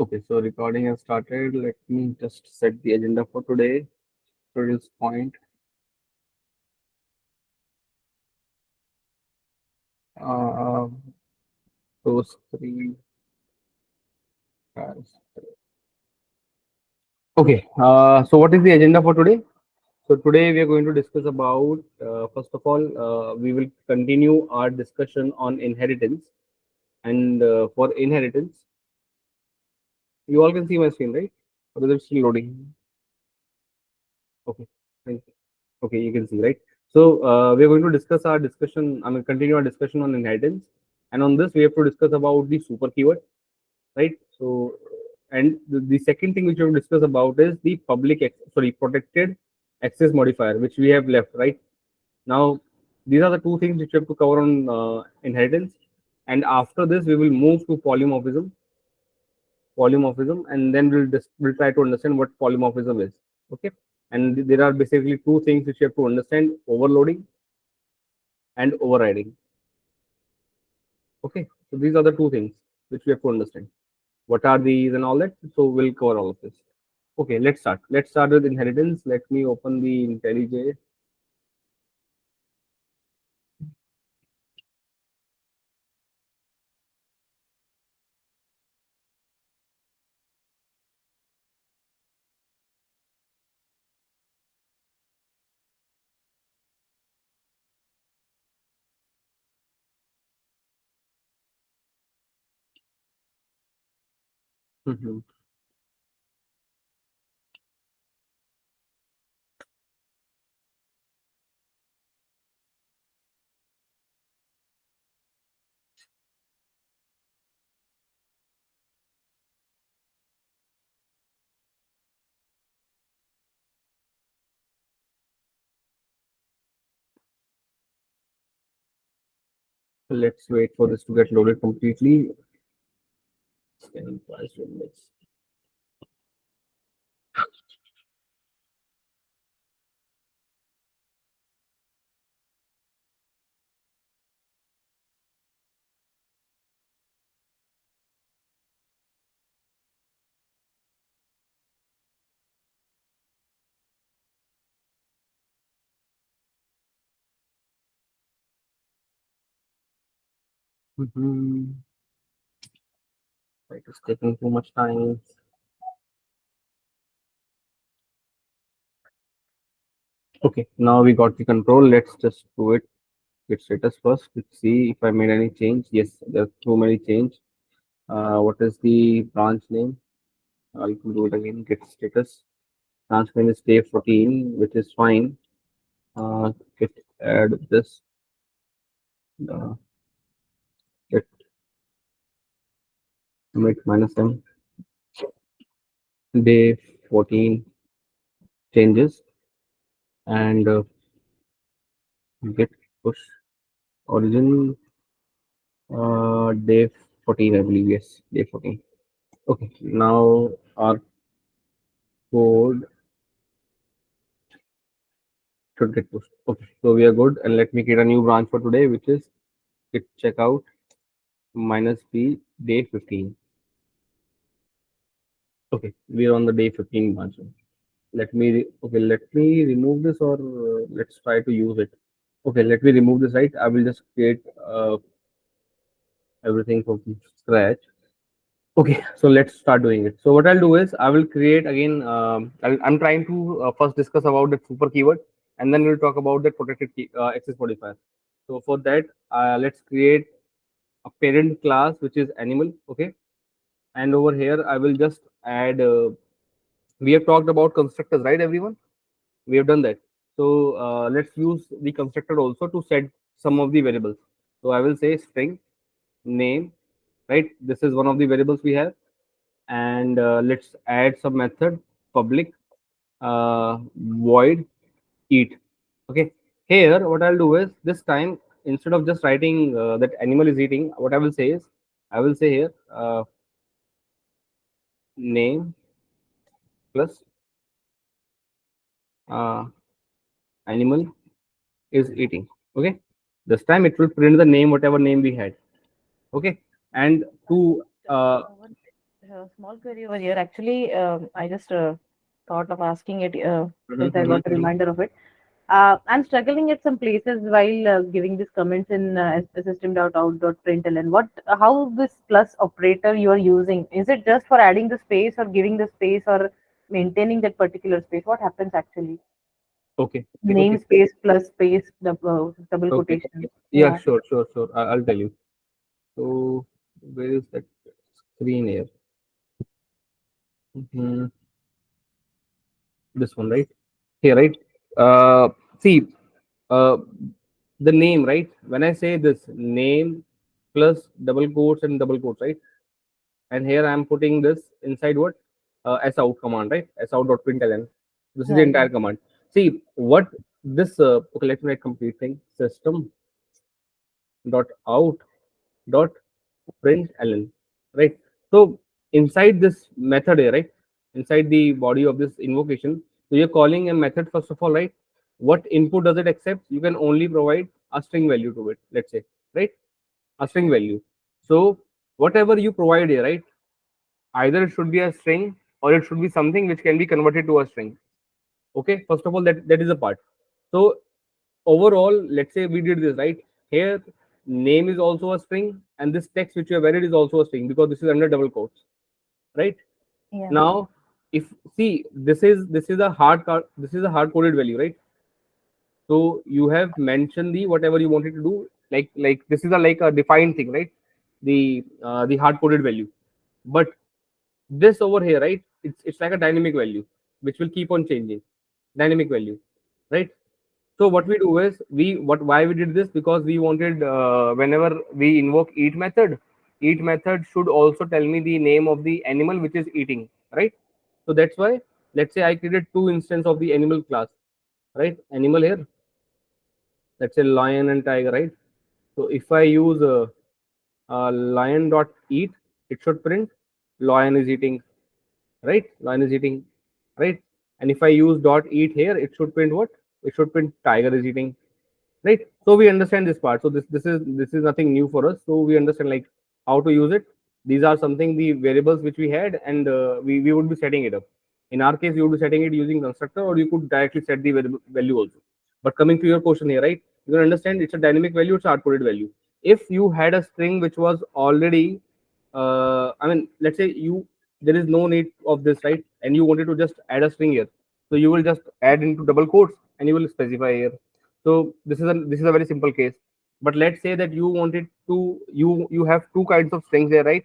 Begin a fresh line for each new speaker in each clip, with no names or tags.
Okay, so recording has started. Let me just set the agenda for today. Today's point. Uh, those three guys. Okay, so what is the agenda for today? So today we are going to discuss about, first of all, we will continue our discussion on inheritance. And for inheritance, you all can see my screen, right? Or is it still loading? Okay, thank you. Okay, you can see, right? So we are going to discuss our discussion. I mean, continue our discussion on inheritance, and on this we have to discuss about the super keyword, right? So, and the second thing which we have to discuss about is the protected access modifier, which we have left, right? Now, these are the two things which we have to cover on inheritance, and after this we will move to polymorphism, and then we'll try to understand what polymorphism is. Okay, and there are basically two things which you have to understand: overloading and overriding. Okay, so these are the two things which we have to understand. What are these and all that? So we'll cover all of this. Okay, let's start. Let's start with inheritance. Let me open the IntelliJ. Mhm. Let's wait for this to get loaded completely. Scanning price index. Mhm. It is taking too much time. Okay, now we got the control. Let's just do it. Get status first. Let's see if I made any change. Yes, there's too many change. What is the branch name? I can do it again. Get status. Branch name is day 14, which is fine. Get add this. Uh, get commit minus m. Day 14 changes and get push origin day 14, I believe. Yes, day 14. Okay, now our code should get pushed. Okay, so we are good. And let me create a new branch for today, which is git checkout minus b day 15. Okay, we are on the day 15 branch. Let me remove this, or let's try to use it. Okay, let me remove this, right? I will just create everything from scratch. Okay, so let's start doing it. So what I'll do is I will create again. I'm trying to first discuss about the super keyword, and then we'll talk about the access modifier. So for that, let's create a parent class which is animal. Okay, and over here I will just add. We have talked about constructors, right? Everyone, we have done that. So let's use the constructor also to set some of the variables. So I will say string name, right? This is one of the variables we have, and let's add some method public void eat. Okay, here what I'll do is this time, instead of just writing that animal is eating, what I will say is I will say here name plus uh, animal is eating. Okay, this time it will print the name, whatever name we had. Okay, and to
Small query over here. Actually, I just thought of asking it since I
Mm-hmm,
got a
mm-hmm.
reminder of it. I'm struggling at some places while giving these comments in system.out.println. How this plus operator you are using? Is it just for adding the space or giving the space or maintaining that particular space? What happens actually?
Okay, okay,
Namespace plus space, double
okay.
quotation.
Yeah,
Yeah,
sure, sure, sure. I'll tell you. So, where is that screen here? Mhm. This one, right? Here, right? Uh, See, uh, the name, right? When I say this name plus double quotes and double quotes, right? And here I'm putting this inside what? S out command, right? S out dot println. This is the
yeah, yeah,
entire command. See what this. Okay, let me write complete thing. System dot out dot println, right? So inside this method here, right? Inside the body of this invocation, so you're calling a method first of all, right? What input does it accept? You can only provide a string value to it, let's say, right? A string value. So whatever you provide here, right? Either it should be a string or it should be something which can be converted to a string. Okay, first of all, that is a part. So overall, let's say we did this right here. Name is also a string, and this text which you have added is also a string because this is under double quotes, right?
yeah,
Now, if see this is a this is a hard coded value, right? So you have mentioned the whatever you wanted to do, like this is a like a defined thing, right? The hard coded value, but this over here, right? It's like a dynamic value which will keep on changing. Dynamic value, right? So what we do is what why we did this because we wanted whenever we invoke eat method should also tell me the name of the animal which is eating, right? So that's why let's say I created two instances of the animal class, right? Animal here, let's say lion and tiger, right? So if I use lion dot eat, it should print lion is eating, right? Lion is eating, right? And if I use dot eat here, it should print what? It should print tiger is eating, right? So we understand this part. So this is nothing new for us. So we understand like how to use it. These are something the variables which we had, and we would be setting it up. In our case, we would be setting it using constructor, or you could directly set the value also. But coming to your question here, right? You can understand it's a dynamic value, it's a hard coded value. If you had a string which was already, I mean, let's say there is no need of this, right? And you wanted to just add a string here, so you will just add into double quotes and you will specify here. So this is a very simple case. But let's say that you wanted to you have two kinds of strings there, right?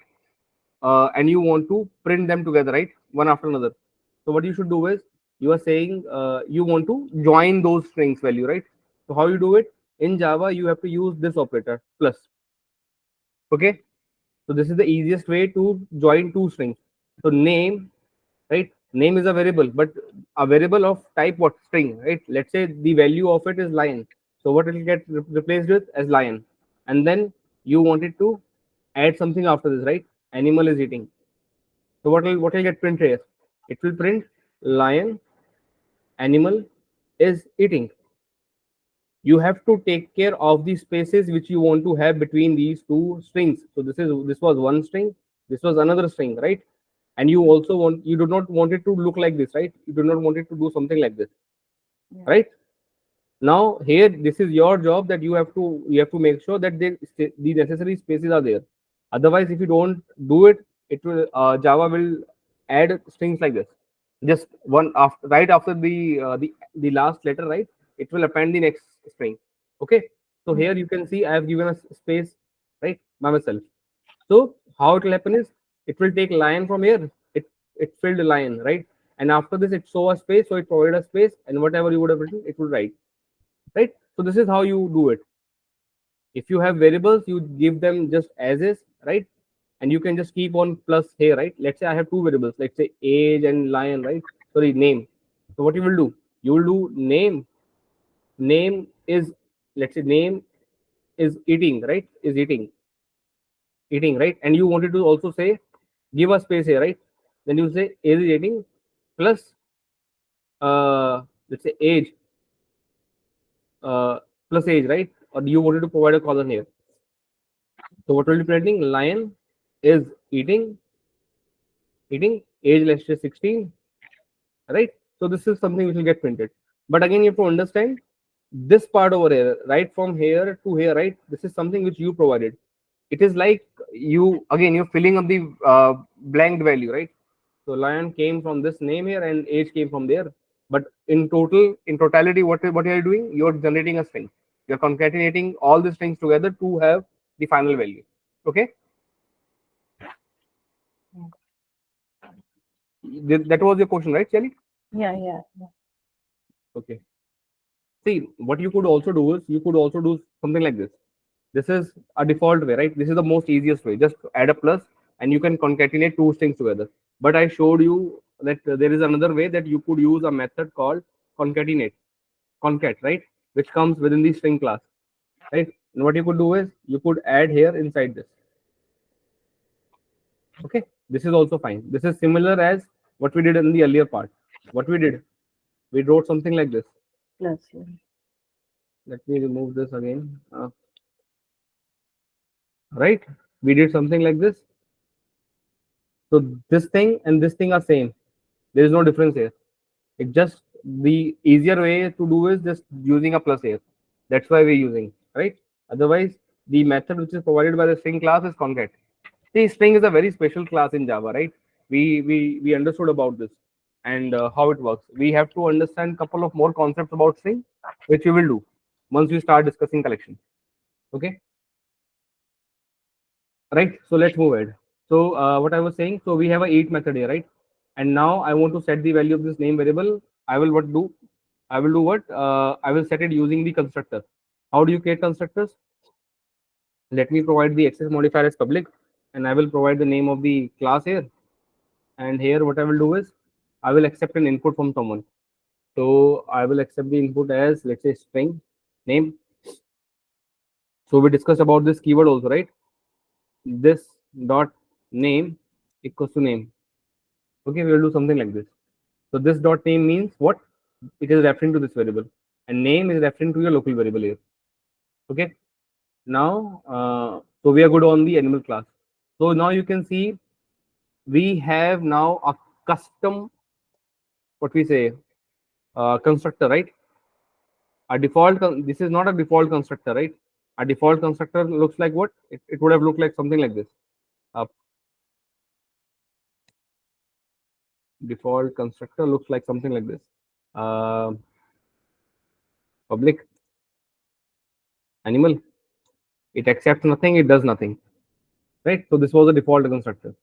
And you want to print them together, right? One after another. So what you should do is you are saying you want to join those strings value, right? So how you do it in Java? You have to use this operator plus. Okay, so this is the easiest way to join two strings. So name, right? Name is a variable, but a variable of type what? String, right? Let's say the value of it is lion. So what it will get replaced with as lion. And then you wanted to add something after this, right? Animal is eating. So what will get printed here? It will print lion, animal is eating. You have to take care of the spaces which you want to have between these two strings. So this was one string, this was another string, right? And you do not want it to look like this, right? You do not want it to do something like this,
yeah,
right? Now here this is your job that you have to make sure that the necessary spaces are there. Otherwise, if you don't do it, it will Java will add strings like this, just one after right after the last letter, right? It will append the next string. Okay, so
yeah.
here you can see I have given a space, right, by myself. So how it will happen is it will take lion from here, it filled lion, right? And after this it show a space, so it provided a space, and whatever you would have written it will write, right? So this is how you do it. If you have variables, you give them just as is, right? And you can just keep on plus here, right? Let's say I have two variables, let's say age and lion, right? Sorry, name. So what you will do, you will do name is, let's say name is eating, right? Is eating, right? And you wanted to also say give a space here, right? Then you say age is eating plus let's say age, uh, plus age, right? Or you wanted to provide a column here. So what will be printing? Lion is eating Eating, age let's say 16, right? So this is something which will get printed. But again, you have to understand this part over here, right from here to here, right? This is something which you provided. It is like you again you're filling up the blanked value, right? So lion came from this name here and age came from there. But in totality, what are you doing? You're generating a string. You're concatenating all the strings together to have the final value. Okay, that was your question, right, Shelly?
Yeah, yeah, yeah.
Okay. See, what you could also do is you could also do something like this. This is a default way, right? This is the most easiest way. Just add a plus and you can concatenate two strings together. But I showed you that there is another way that you could use a method called concatenate, concat, right? Which comes within the string class, right? And what you could do is you could add here inside this. Okay, this is also fine. This is similar as what we did in the earlier part. What we did, we wrote something like this.
Plus, yeah.
Let me remove this again. Right? We did something like this. So this thing and this thing are same. There is no difference here. It just the easier way to do is just using a plus here. That's why we're using, right? Otherwise, the method which is provided by the string class is concat. See, string is a very special class in Java, right? We understood about this and how it works. We have to understand a couple of more concepts about string, which we will do once we start discussing collection. Okay, right? So let's move ahead. So what I was saying, so we have a eat method here, right? And now I want to set the value of this name variable. I will what do? I will do what? I will set it using the constructor. How do you create constructors? Let me provide the access modifier as public, and I will provide the name of the class here. And here, what I will do is, I will accept an input from someone. So I will accept the input as let's say string name. So we discussed about this keyword also, right? This dot name equals to name. Okay, we will do something like this. So this dot name means what? It is referring to this variable, and name is referring to your local variable here. Okay. Now, so we are good on the animal class. So now you can see we have now a custom what we say constructor, right? A default. This is not a default constructor, right? A default constructor looks like what? It would have looked like something like this. Default constructor looks like something like this. Uh, Public animal. It accepts nothing. It does nothing. Right. So this was a default constructor,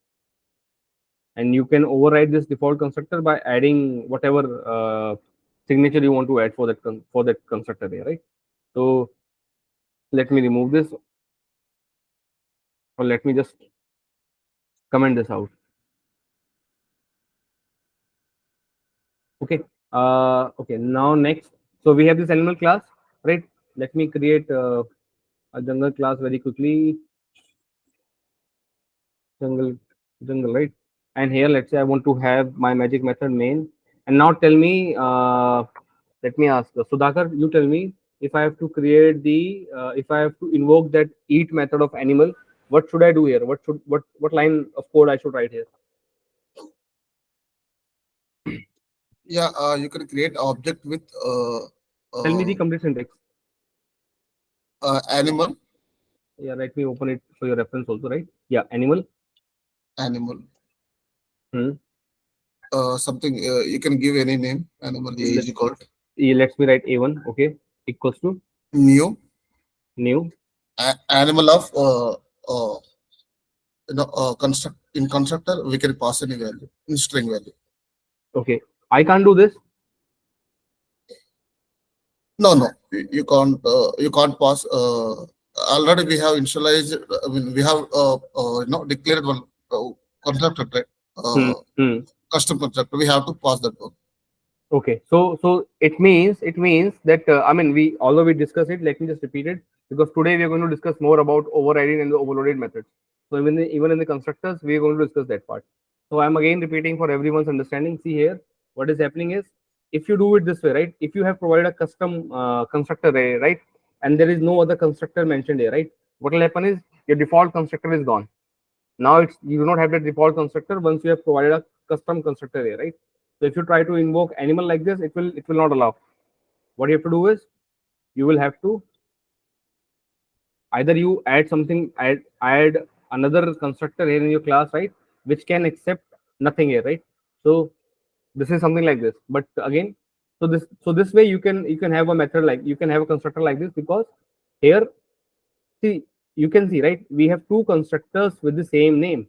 and you can override this default constructor by adding whatever signature you want to add for that constructor there, right? So let me remove this, or let me just comment this out. Okay. Okay. Now next, so we have this animal class, right? Let me create a jungle class very quickly. Jungle, jungle, right? And here, let's say I want to have my magic method main. And now tell me, let me ask Sudhakar, you tell me if I have to create if I have to invoke that eat method of animal, what should I do here? What line of code I should write here?
Yeah, you can create object with
Tell me the
uh,
complete syntax.
animal,
Yeah, let me open it for your reference also, right? Yeah, animal.
animal,
Hmm.
something you can give any name. Animal
Let,
is called
let me write A1, okay, equals to
new
new.
animal of construct in constructor. We can pass any value in string value.
Okay, I can't do this.
No, no, you can't pass. Already we have initialized. I mean, we have declared one constructor, right?
Hmm. Hmm.
Custom constructor. We have to pass that one.
Okay, so it means that I mean we although we discuss it, let me just repeat it because today we are going to discuss more about overriding and the overloaded methods. So even in the constructors, we are going to discuss that part. So I'm again repeating for everyone's understanding. See here, what is happening is if you do it this way, right? If you have provided a custom constructor array, right, and there is no other constructor mentioned here, right? What will happen is your default constructor is gone. Now it's you do not have the default constructor once you have provided a custom constructor here, right? So if you try to invoke animal like this, it will not allow. What you have to do is you will have to either you add something, add another constructor here in your class, right, which can accept nothing here, right? So this is something like this. But again, so this way you can have a method like you can have a constructor like this, because here, see, you can see, right, we have two constructors with the same name,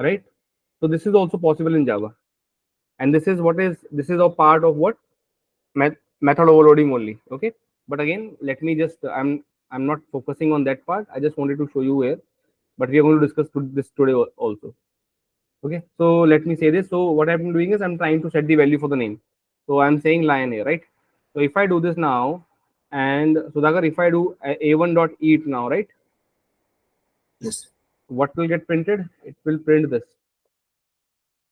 right? So this is also possible in Java, and this is a part of what method overloading only. Okay, but again, let me just I'm not focusing on that part. I just wanted to show you here, but we are going to discuss this today also. Okay, so let me say this. So what I'm doing is I'm trying to set the value for the name. So I'm saying lion here, right? So if I do this now, and Sudhakar, if I do a1 dot eat now, right,
Yes.
what will get printed? It will print this,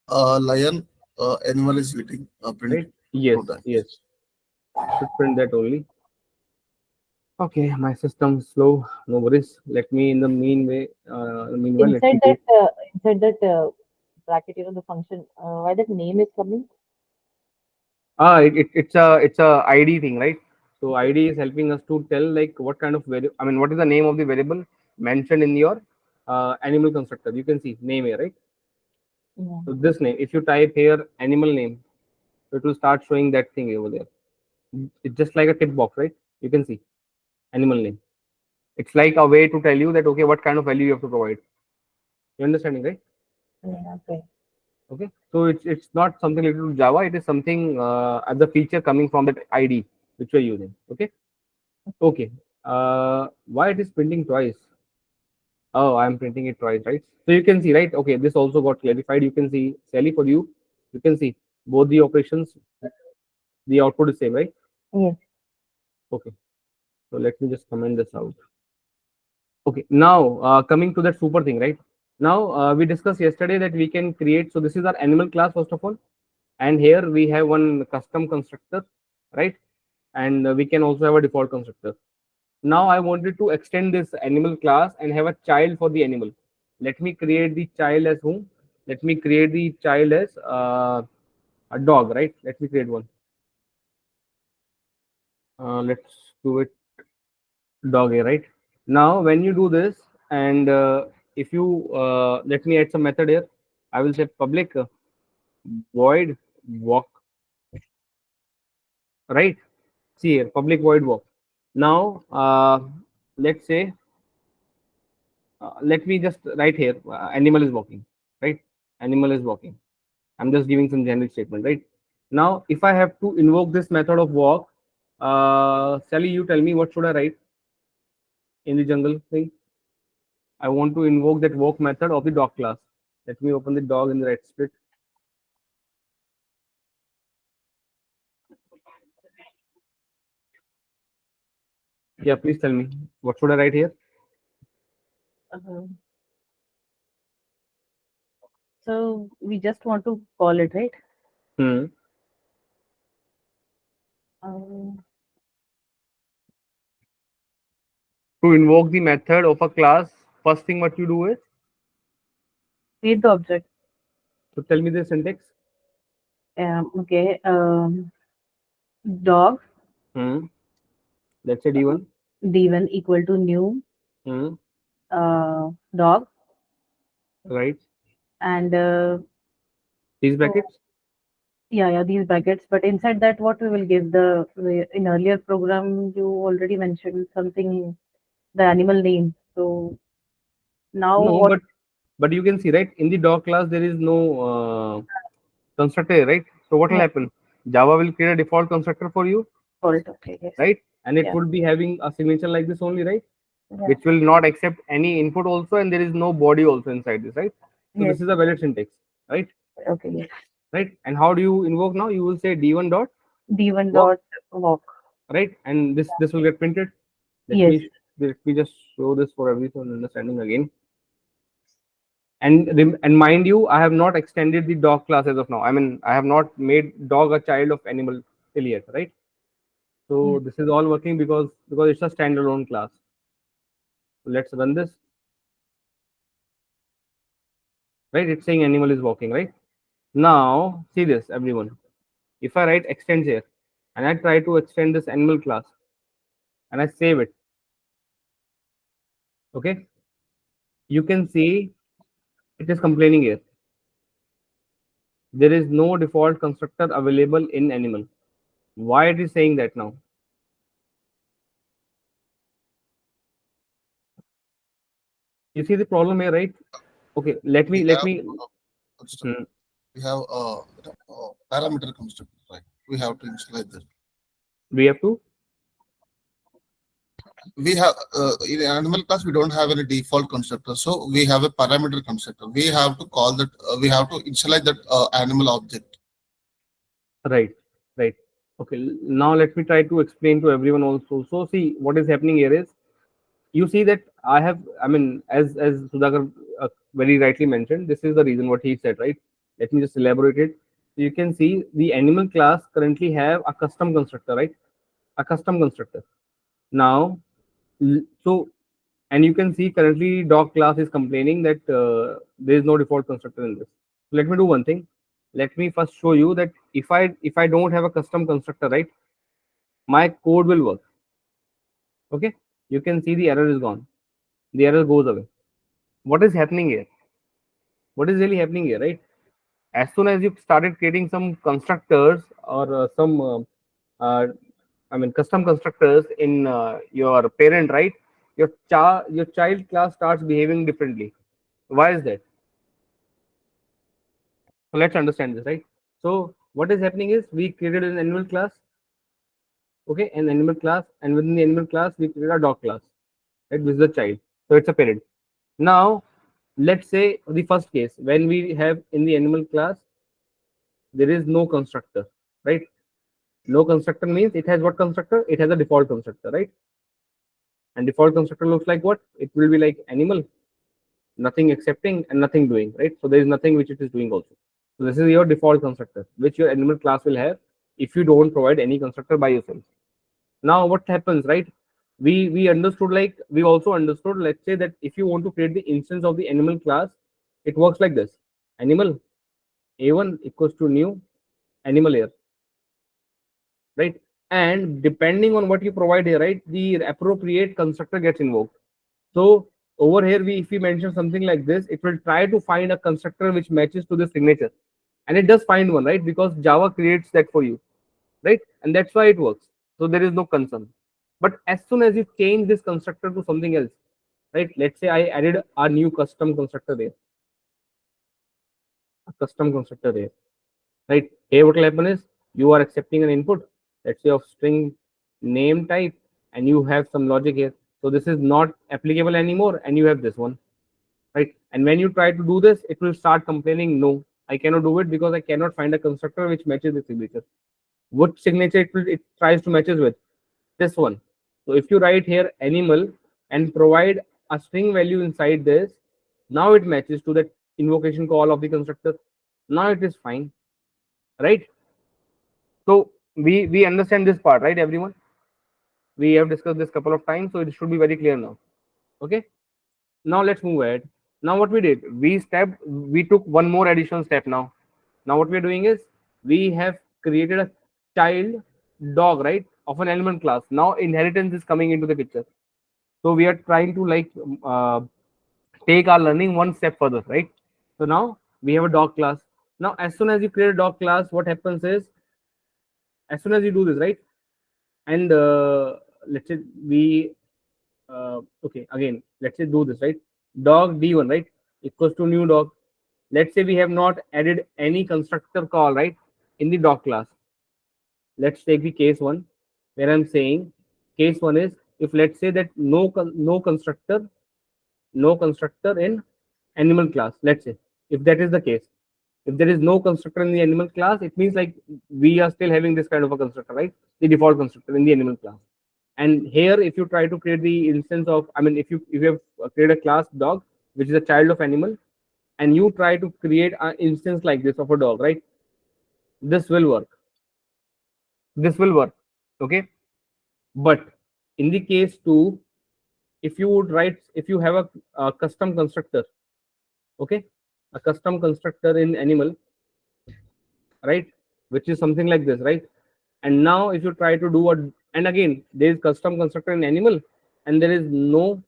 Lion animal is eating. Print
right? Yes,
to that.
yes, should print that only. Okay, my system is slow. No worries. Let me, in the meanwhile, let me do.
Inside that bracket, the function, why that name is coming?
It's a ID thing, right? So ID is helping us to tell like what kind of variable. I mean, what is the name of the variable mentioned in your animal constructor? You can see name here, right?
Yeah.
So this name, if you type here animal name, it will start showing that thing over there. It's just like a tick box, right? You can see animal name. It's like a way to tell you that okay, what kind of value you have to provide. You understanding, right?
Yeah, okay.
Okay, so it's not something related to Java. It is something as a feature coming from that ID which we're using. Okay, okay. Why it is printing twice? Oh, I'm printing it twice, right? So you can see, right? Okay, this also got clarified. You can see, Sally, for you, you can see both the operations. The output is same, right?
Yes.
Okay. So let me just comment this out. Okay. Now coming to that super thing, right? Now we discussed yesterday that we can create. So this is our animal class first of all, and here we have one custom constructor, right? And we can also have a default constructor. Now I wanted to extend this animal class and have a child for the animal. Let me create the child as whom? Let me create the child as a dog, right? Let me create one. Let's do it dog here, right? Now when you do this, and if you let me add some method here, I will say public void walk, right? See here, public void walk. Now let's say let me just write here animal is walking, right? Animal is walking. I'm just giving some generic statement, right? Now if I have to invoke this method of walk, Sally, you tell me what should I write in the jungle thing. I want to invoke that walk method of the dog class. Let me open the dog in the right split. Yeah, please tell me what should I write here.
Uh, so we just want to call it, right?
Hmm.
Um,
To invoke the method of a class, first thing what you do is,
Create the object.
so tell me the syntax.
Okay. Dog
Hmm. Let's say D1.
d1 equal to new
Hmm.
dog,
Right.
and
These
so
brackets.
yeah, these brackets. But inside that, what we will give in earlier program, you already mentioned something, the animal name. So now
No,
what
but you can see, right, in the dog class there is no constructor, right? So what will
yeah,
happen? Java will create a default constructor for you,
fault? Okay, yes,
right? And it
yeah,
would be having a signature like this only, right?
yeah,
Which will not accept any input also, and there is no body also inside this, right? So
yes,
this is a valid syntax, right?
okay, yes.
Right. And how do you invoke now? You will say d1 dot
D1
walk,
dot walk.
right? And this will get printed. Let
Yes,
me let me just show this for everyone understanding again. And mind you, I have not extended the dog class as of now. I mean, I have not made dog a child of animal till yet, right? So
yes.
this is all working because it's a standalone class. So let's run this. right? It's saying animal is walking, right? Now see this, everyone. If I write extends here and I try to extend this animal class and I save it, okay, you can see it is complaining here. There is no default constructor available in animal. Why it is saying that now? You see the problem here, right? Okay, let
We
me let
have
me.
construct-
Hmm,
we have parameter constructor, right? We have to initialize that.
we have to.
We have in animal class we don't have any default constructor, so we have a parameter constructor. We have to call that. We have to initialize that animal object.
Right, right. Okay, now let me try to explain to everyone also. So see, what is happening here is, you see that I have, I mean, as Sudhakar very rightly mentioned, this is the reason what he said, right? Let me just elaborate it. You can see the animal class currently have a custom constructor, right? A custom constructor. Now, so, and you can see currently dog class is complaining that there is no default constructor in this. So let me do one thing. Let me first show you that if I don't have a custom constructor, right, my code will work. Okay, you can see the error is gone. The error goes away. What is happening here? What is really happening here, right? As soon as you started creating some constructors or some uh, I mean custom constructors in your parent, right, your child class starts behaving differently. Why is that? So let's understand this, right? So what is happening is, we created an animal class, okay, an animal class, and within the animal class we create a dog class, right? This is the child, so it's a parent. Now let's say the first case, when we have in the animal class there is no constructor, right? No constructor means it has what constructor? It has a default constructor, right? And default constructor looks like what? It will be like animal, nothing accepting and nothing doing, right? So there is nothing which it is doing also. So this is your default constructor, which your animal class will have if you don't provide any constructor by yourself. Now what happens, right? We understood, like we also understood, let's say that if you want to create the instance of the animal class, it works like this: animal a1 equals to new animal here, right? And depending on what you provide here, right, the appropriate constructor gets invoked. So over here, if we mention something like this, it will try to find a constructor which matches to the signature, and it does find one, right? Because Java creates that for you, right? And that's why it works. So there is no concern. But as soon as you change this constructor to something else, right? Let's say I added a new custom constructor there, a custom constructor there, right? Here, what will happen is, you are accepting an input, let's say of string name type, and you have some logic here. So this is not applicable anymore, and you have this one, right? And when you try to do this, it will start complaining, no, I cannot do it because I cannot find a constructor which matches the signature. What signature it tries to matches with? This one. So if you write here animal and provide a string value inside this, now it matches to that invocation call of the constructor. Now it is fine, right? So we understand this part, right, everyone? We have discussed this couple of times, so it should be very clear now. Okay. Now let's move ahead. Now what we did, we took one more additional step now. Now what we're doing is, we have created a child dog, right, of an element class. Now inheritance is coming into the picture. So we are trying to like take our learning one step further, right? So now we have a dog class. Now as soon as you create a dog class, what happens is, as soon as you do this, right, and let's say we okay, again let's say do this, right, dog d1, right, equals to new dog. Let's say we have not added any constructor call, right, in the dog class. Let's take the case one, where I'm saying case one is, if let's say that no constructor in animal class, let's say, if that is the case, if there is no constructor in the animal class, it means like we are still having this kind of a constructor, right, the default constructor in the animal class. And here if you try to create the instance of, I mean, if you have created a class dog which is a child of animal, and you try to create an instance like this of a dog, right, this will work, this will work, okay. But in the case two, if you have a custom constructor, okay, a custom constructor in animal, right? Which is something like this, right? And now if you try to do a, and again there is custom constructor in animal, and there is no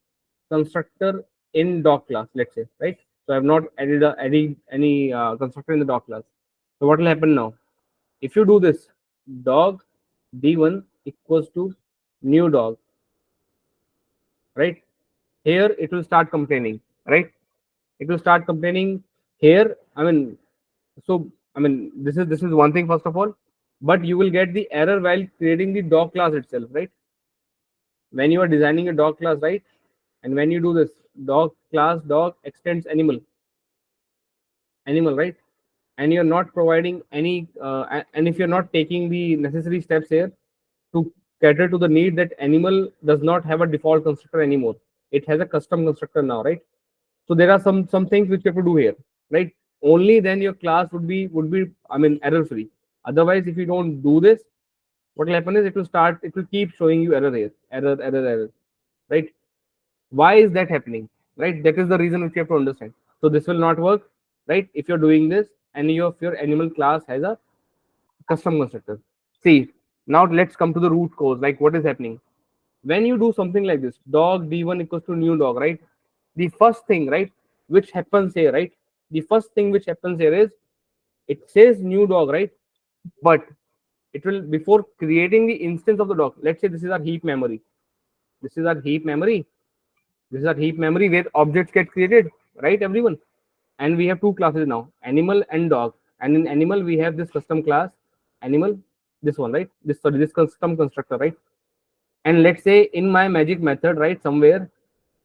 constructor in dog class, let's say, right? So I have not added any constructor in the dog class. So what will happen now? If you do this, dog d1 equals to new dog, right? Here it will start complaining, right? It will start complaining here. I mean, so I mean, this is one thing first of all, but you will get the error while creating the dog class itself, right? When you are designing a dog class, right? And when you do this dog class dog extends animal, right? And you're not providing any and if you're not taking the necessary steps here to cater to the need that animal does not have a default constructor anymore, it has a custom constructor now, right? So there are some things which you have to do here, right? Only then your class would be I mean error free. Otherwise if you don't do this, what will happen is it will keep showing you error here, error, right? Why is that happening, right? That is the reason which you have to understand. So this will not work, right? If you're doing this and your animal class has a custom constructor. See, now let's come to the root cause, like what is happening when you do something like this. Dog d1 equals to new dog, right? The first thing, right, which happens here, right? The first thing which happens here is it says new dog, right? But it will, before creating the instance of the dog, let's say this is our heap memory, this is our heap memory this is our heap memory where objects get created, right, everyone? And we have two classes now, animal and dog. And in animal we have this custom class animal, this one, right? This custom constructor, right? And let's say in my magic method, right, somewhere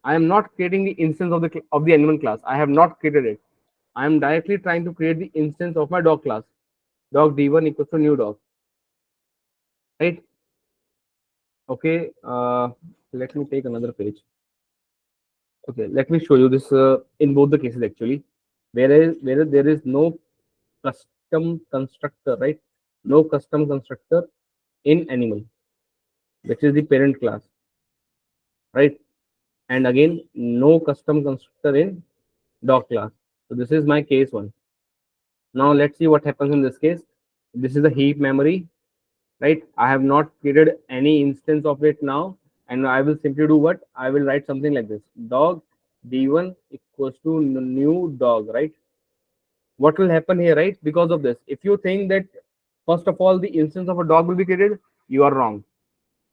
I am not creating the instance of the animal class. I have not created it. I am directly trying to create the instance of my dog class. Dog d1 equals to new dog, right? Okay. Let me take another page. Okay, let me show you this in both the cases actually. Where there is no custom constructor, right? No custom constructor in animal, which is the parent class, right? And again, no custom constructor in dog class. So this is my case one. Now let's see what happens in this case. This is the heap memory, right? I have not created any instance of it now, and I will simply do what? I will write something like this: dog d1 equals to new dog, right? What will happen here, right? Because of this, if you think that first of all the instance of a dog will be created, you are wrong.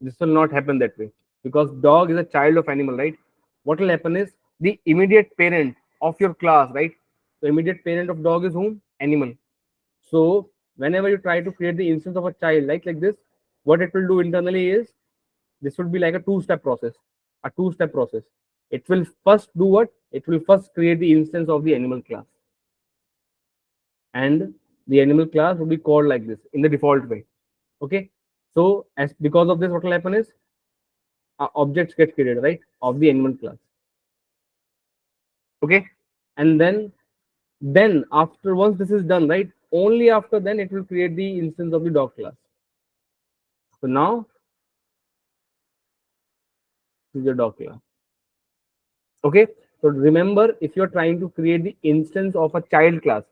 This will not happen that way, because dog is a child of animal, right? What will happen is the immediate parent of your class, right? The immediate parent of dog is whom? Animal. So whenever you try to create the instance of a child like this, what it will do internally is this would be like a two-step process. A two-step process. It will first do what? It will first create the instance of the animal class, and the animal class will be called like this in the default way. Okay. So as because of this, what will happen is objects get created, right, of the animal class. Okay. And then after, once this is done, right, only after then it will create the instance of the dog class. So now this is your dog class. Okay. So remember, if you're trying to create the instance of a child class,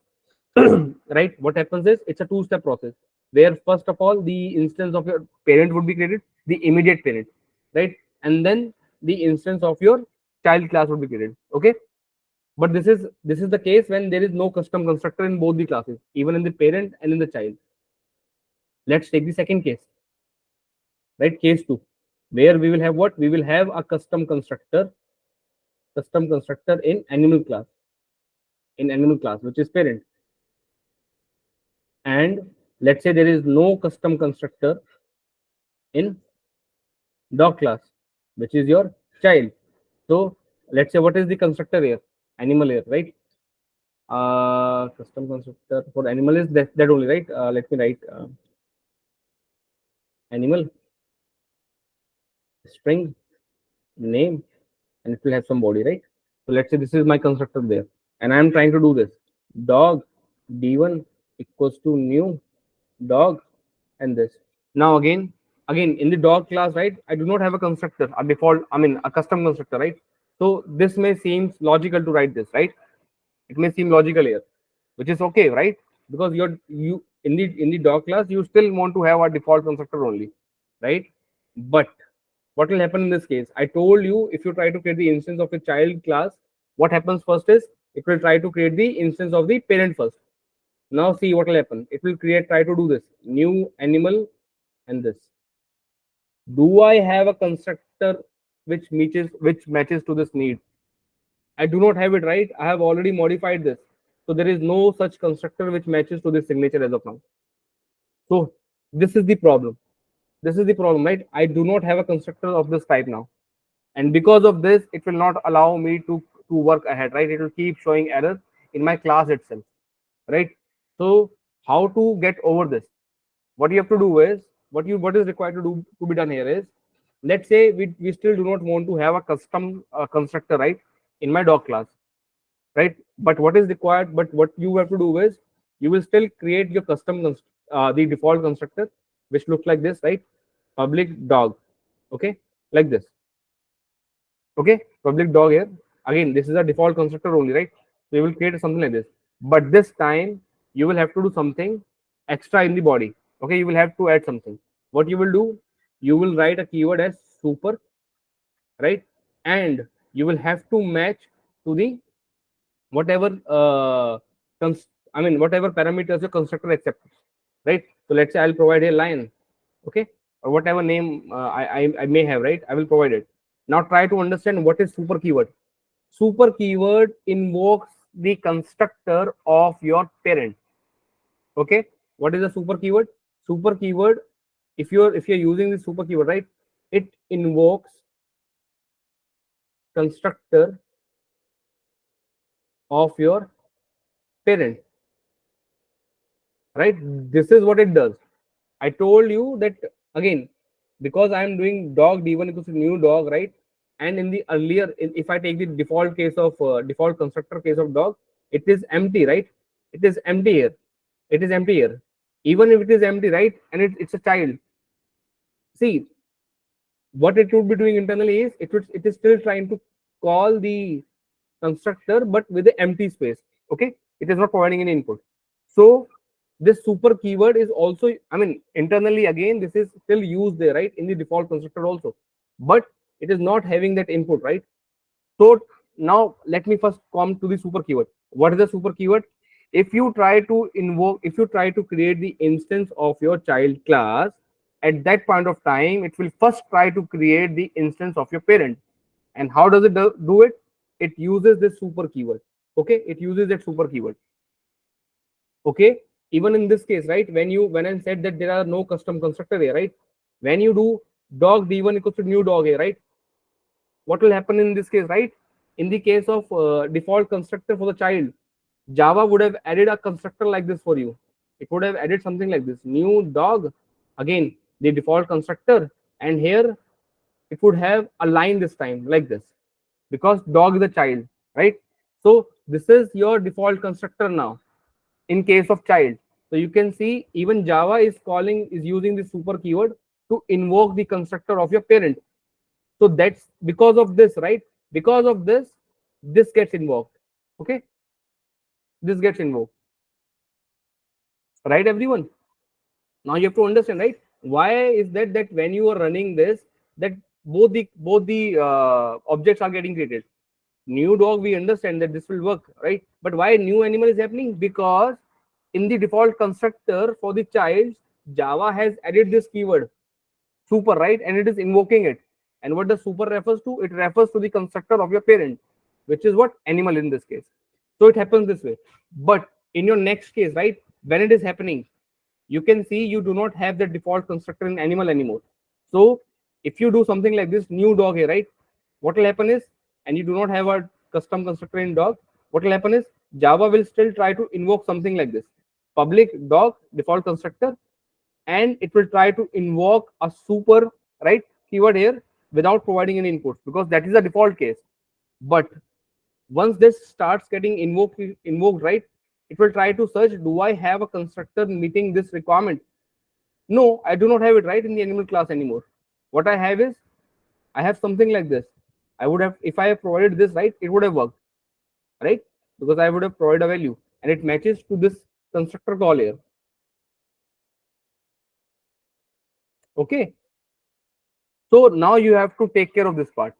right, what happens is it's a two-step process where first of all the instance of your parent would be created, the immediate parent, right? And then the instance of your child class would be created. Okay. But this is the case when there is no custom constructor in both the classes, even in the parent and in the child. Let's take the second case, right? Case 2, where we will have what? We will have a custom constructor in animal class, which is parent. And let's say there is no custom constructor in dog class, which is your child. So let's say what is the constructor here? Animal here, right? Custom constructor for animal is that only, right? Let me write animal string name, and it will have some body, right? So let's say this is my constructor there, and I am trying to do this: dog d1 equals to new dog, and this. Now again in the dog class, right, I do not have a constructor, a custom constructor, right? So this may seem logical to write this, right? It may seem logical here, which is okay, right? Because you in the dog class, you still want to have a default constructor only, right? But what will happen in this case? I told you, if you try to create the instance of a child class, what happens first is it will try to create the instance of the parent first. Now see what will happen. It will try to do this new animal and this. Do I have a constructor which matches to this need? I do not have it, right? I have already modified this. So there is no such constructor which matches to this signature as of now. So this is the problem. This is the problem, right? I do not have a constructor of this type now. And because of this, it will not allow me to work ahead, right? It will keep showing error in my class itself, right? So how to get over this? What you have to do is what is required to be done here is, let's say we still do not want to have a custom constructor, right, in my dog class, right? But what is required, but what you have to do is you will still create your the default constructor, which looks like this, right? Public dog, okay, like this, okay, public dog here. Again, this is a default constructor only, right? So you will create something like this, but this time you will have to do something extra in the body. Okay, you will have to add something. What you will do, you will write a keyword as super, right? And you will have to match to the whatever whatever parameters your constructor accepts, right? So let's say I'll provide a line, okay, or whatever name I may have, right? I will provide it. Now try to understand what is super keyword. Super keyword invokes the constructor of your parent. Okay, what is a super keyword? Super keyword, if you're using the super keyword, right, it invokes constructor of your parent, right? This is what it does. I told you that again, because I am doing dog d1 equals to new dog, right? And in the earlier, if I take the default case of default constructor case of dog, it is empty, right? It is empty here. It is empty here. Even if it is empty, right? And it's a child. See, what it would be doing internally is it is still trying to call the constructor, but with the empty space. Okay, it is not providing any input. So this super keyword is also, internally again, this is still used there, right, in the default constructor also, but it is not having that input, right? So now let me first come to the super keyword. What is the super keyword? If you try to create the instance of your child class, at that point of time, it will first try to create the instance of your parent. And how does it do it? It uses this super keyword. Okay, it uses that super keyword. Okay, even in this case, right, when I said that there are no custom constructor here, right, when you do dog d1 equals to new dog here, right, what will happen in this case, right? In the case of default constructor for the child, Java would have added a constructor like this for you. It would have added something like this, new dog, again the default constructor, and here it would have a line this time like this, because dog is a child, right? So this is your default constructor now in case of child. So you can see even Java is using the super keyword to invoke the constructor of your parent. So that's because of this, right? Because of this, this gets invoked. Okay, this gets invoked, right, everyone? Now you have to understand, right? Why is that when you are running this, that both the objects are getting created. New dog, we understand that this will work, right? But why new animal is happening? Because in the default constructor for the child, Java has added this keyword super, right, and it is invoking it. And what the super refers to? It refers to the constructor of your parent, which is what? Animal in this case. So it happens this way. But in your next case, right, when it is happening, you can see you do not have the default constructor in animal anymore. So if you do something like this new dog here, right, what will happen is, and you do not have a custom constructor in dog, what will happen is Java will still try to invoke something like this, public dog default constructor, and it will try to invoke a super, right, keyword here without providing any inputs, because that is the default case. But once this starts getting invoked, right, it will try to search, do I have a constructor meeting this requirement? No, I do not have it, right, in the animal class anymore. What I have is, I have something like this. I would have, if I have provided this, right, it would have worked, right? because I would have provided a value and it matches to this constructor call here. Okay. So now you have to take care of this part.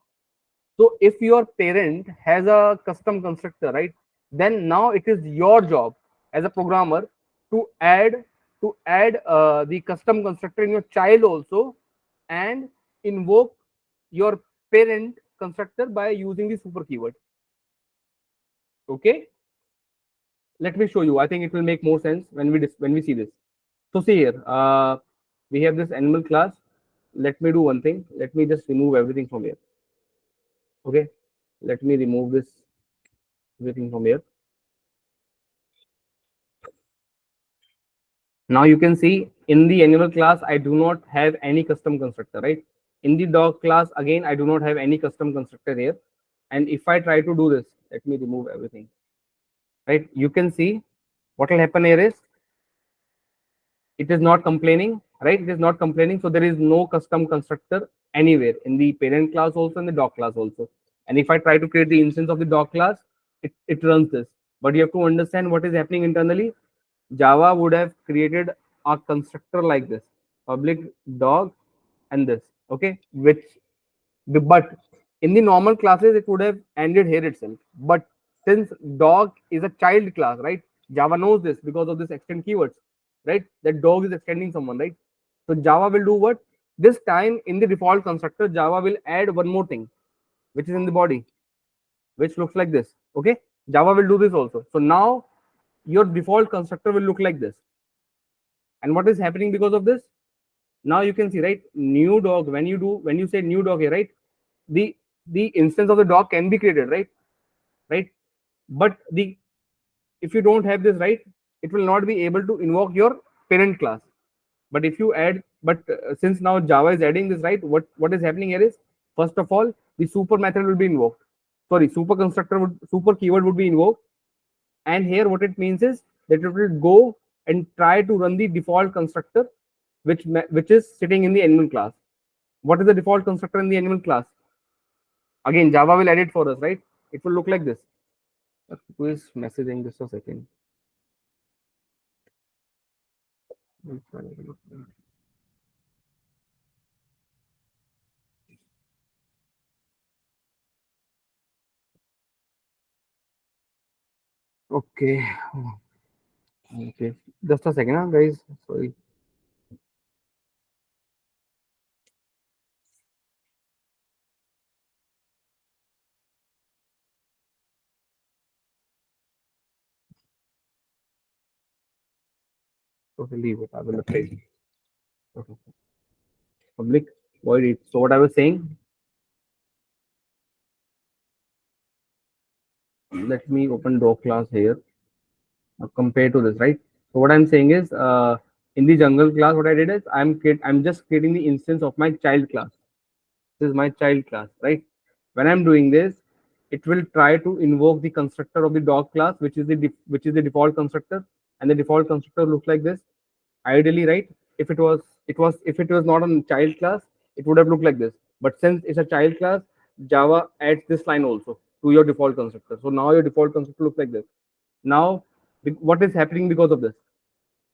So if your parent has a custom constructor, right, then now it is your job as a programmer to add the custom constructor in your child also, and invoke your parent constructor by using the super keyword. Okay, let me show you. I think it will make more sense when we see this. So see here, we have this animal class. Let me do one thing. Let me just remove everything from here. Okay, let me remove this everything from here. Now you can see in the animal class, I do not have any custom constructor, right? In the dog class, again, I do not have any custom constructor here. And if I try to do this, let me remove everything, right? You can see what will happen here is it is not complaining, right? It is not complaining. So there is no custom constructor anywhere in the parent class also, in the dog class also. And if I try to create the instance of the dog class, it runs this. But you have to understand what is happening internally. Java would have created a constructor like this, public dog and this, okay, which but in the normal classes it would have ended here itself. But since dog is a child class, right? Java knows this because of this extend keywords, right? That dog is extending someone, right? So Java will do what? This time in the default constructor, Java will add one more thing, which is in the body, which looks like this. Okay, Java will do this also. So now your default constructor will look like this. And what is happening because of this? Now you can see, right? New dog. When you say new dog here, right? The instance of the dog can be created, right? Right. But the if you don't have this, right, it will not be able to invoke your parent class. But if you add, but since now Java is adding this, right? What is happening here is, first of all, the super method will be invoked. Sorry, super keyword would be invoked. And here what it means is that it will go and try to run the default constructor, which is sitting in the animal class. What is the default constructor in the animal class? Again, Java will add it for us, right? It will look like this. Who is messaging this a second? Okay. Okay. Just a second, guys. Sorry. Okay, leave it. I will replace it. Okay. Public void it. So what I was saying, let me open doc class here compared to this, right? So what I'm saying is, in the jungle class, what I did is I'm just creating the instance of my child class. This is my child class, right? When I'm doing this, it will try to invoke the constructor of the dog class, which is the default constructor, and the default constructor looks like this. Ideally, right? If it was not a child class, it would have looked like this. But since it's a child class, Java adds this line also to your default constructor. So now your default constructor looks like this. Now, what is happening because of this?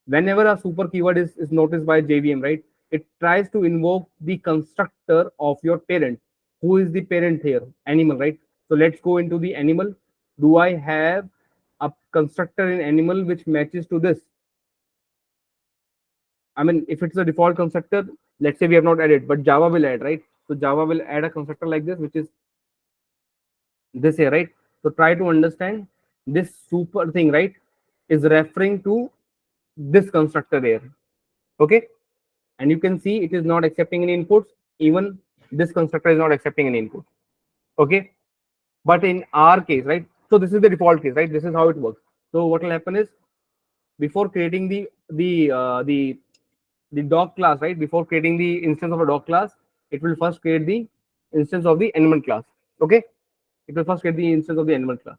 Whenever a super keyword is noticed by JVM, right, it tries to invoke the constructor of your parent. Who is the parent here? Animal, right? So let's go into the animal. Do I have a constructor in animal which matches to this? I mean, if it's a default constructor, let's say we have not added, but Java will add, right? So Java will add a constructor like this, which is this here, right? So try to understand this super thing, right, is referring to this constructor here. Okay. And you can see it is not accepting any inputs. Even this constructor is not accepting any input. Okay. But in our case, right? So this is the default case, right? This is how it works. So what will happen is, before creating the dog class, right? Before creating the instance of a dog class, it will first create the instance of the animal class. Okay. It will first create the instance of the animal class.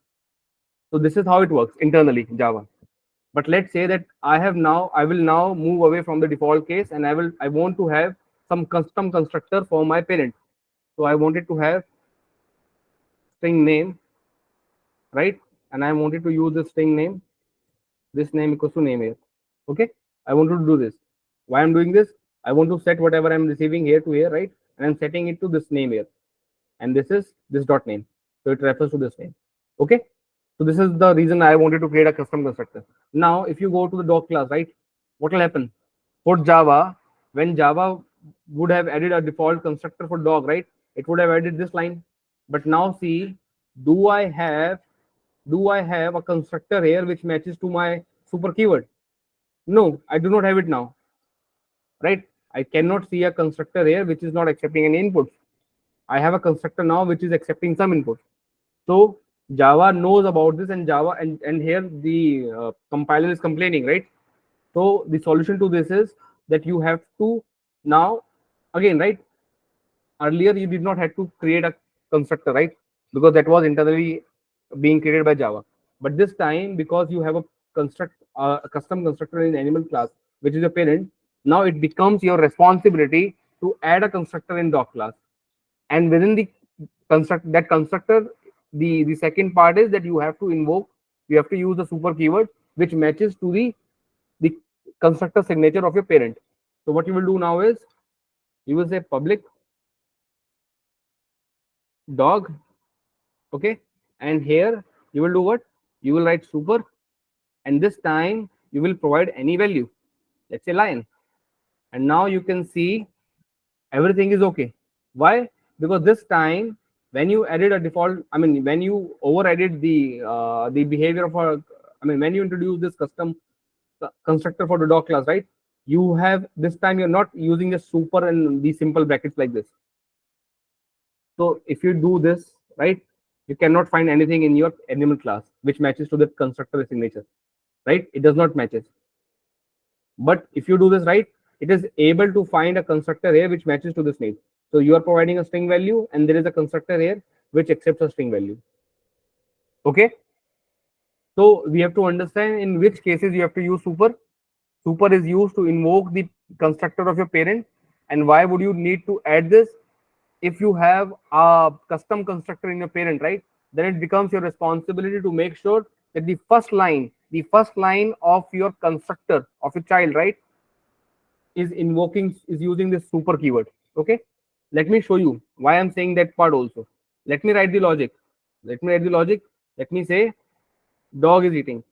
So this is how it works internally in Java. But let's say that I will now move away from the default case, and I want to have some custom constructor for my parent. So I wanted to have string name, right? and I wanted to use the string name. This name equals to name here. Okay, I want to do this. Why I'm doing this? I want to set whatever I'm receiving here to here, right? And I'm setting it to this name here, and this is this dot name, so it refers to this name. Okay, so this is the reason I wanted to create a custom constructor. Now if you go to the doc class, right, what will happen for Java? When Java would have added a default constructor for dog, right, it would have added this line. But now see, do I have a constructor here which matches to my super keyword? No, I do not have it now, right? I cannot see a constructor here which is not accepting any inputs. I have a constructor now which is accepting some input. So Java knows about this, and Java and here the compiler is complaining, right? So the solution to this is that you have to now again, right? Earlier you did not have to create a constructor, right? Because that was internally being created by Java. But this time, because you have a custom constructor in animal class, which is a parent, now it becomes your responsibility to add a constructor in doc class. And within the constructor, the second part is that you have to use the super keyword which matches to the constructor signature of your parent. So what you will do now is you will say public dog. Okay, and here you will do what? You will write super, and this time you will provide any value, let's say lion. And now you can see everything is okay. Why? Because this time when you added a default, I mean when you over added the behavior of a, I mean when you introduce this custom constructor for the dog class, right, you have this time you're not using the super and the simple brackets like this. So if you do this, right, you cannot find anything in your animal class which matches to the constructor signature, right? It does not matches. But if you do this right, it is able to find a constructor here which matches to this name. So you are providing a string value, and there is a constructor here which accepts a string value. Okay. So we have to understand in which cases you have to use super. Super is used to invoke the constructor of your parent. And why would you need to add this? If you have a custom constructor in your parent, right, then it becomes your responsibility to make sure that the first line of your constructor of your child, right, is using this super keyword. Okay, let me show you why I'm saying that part also. Let me write the logic. Let me say dog is eating.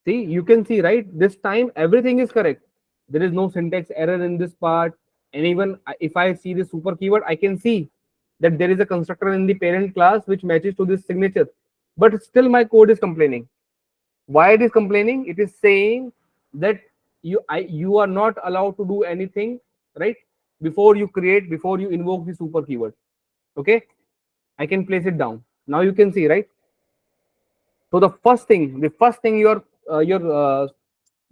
See, you can see, right, this time everything is correct. There is no syntax error in this part. And even if I see the super keyword, I can see that there is a constructor in the parent class which matches to this signature. But still my code is complaining. Why it is complaining? It is saying that you are not allowed to do anything, right, before you invoke the super keyword. Okay, I can place it down. Now you can see, right? So the first thing your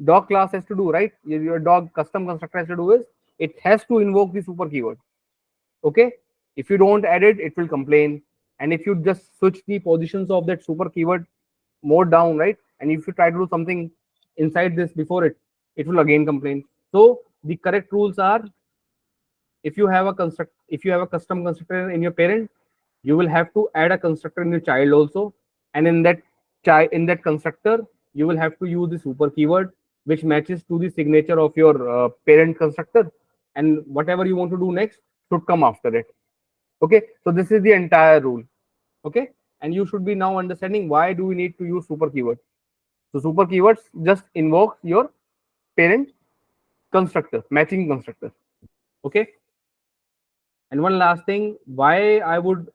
dog class has to do, right? Your dog custom constructor has to do is it has to invoke the super keyword. Okay, if you don't add it, it will complain. And if you just switch the positions of that super keyword more down, right, and if you try to do something inside this before it will again complain. So the correct rules are, if you have a custom constructor in your parent, you will have to add a constructor in your child also. And in that constructor you will have to use the super keyword which matches to the signature of your parent constructor, and whatever you want to do next should come after it. Okay, so this is the entire rule. Okay, and you should be now understanding why do we need to use super keyword. So super keywords just invoke your parent constructor, matching constructor. Okay, and one last thing, why I would